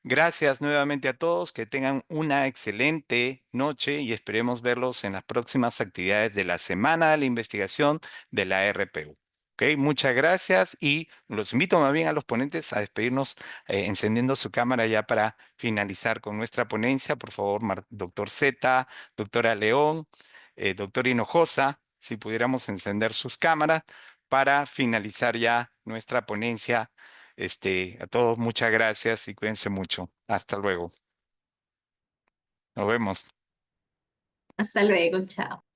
Gracias nuevamente a todos, que tengan una excelente noche y esperemos verlos en las próximas actividades de la Semana de la Investigación de la RPU. Ok, muchas gracias y los invito más bien a los ponentes a despedirnos encendiendo su cámara ya para finalizar con nuestra ponencia. Por favor, doctor Z, doctora León, doctor Hinojosa, si pudiéramos encender sus cámaras para finalizar ya nuestra ponencia. A todos muchas gracias y cuídense mucho. Hasta luego. Nos vemos. Hasta luego, chao.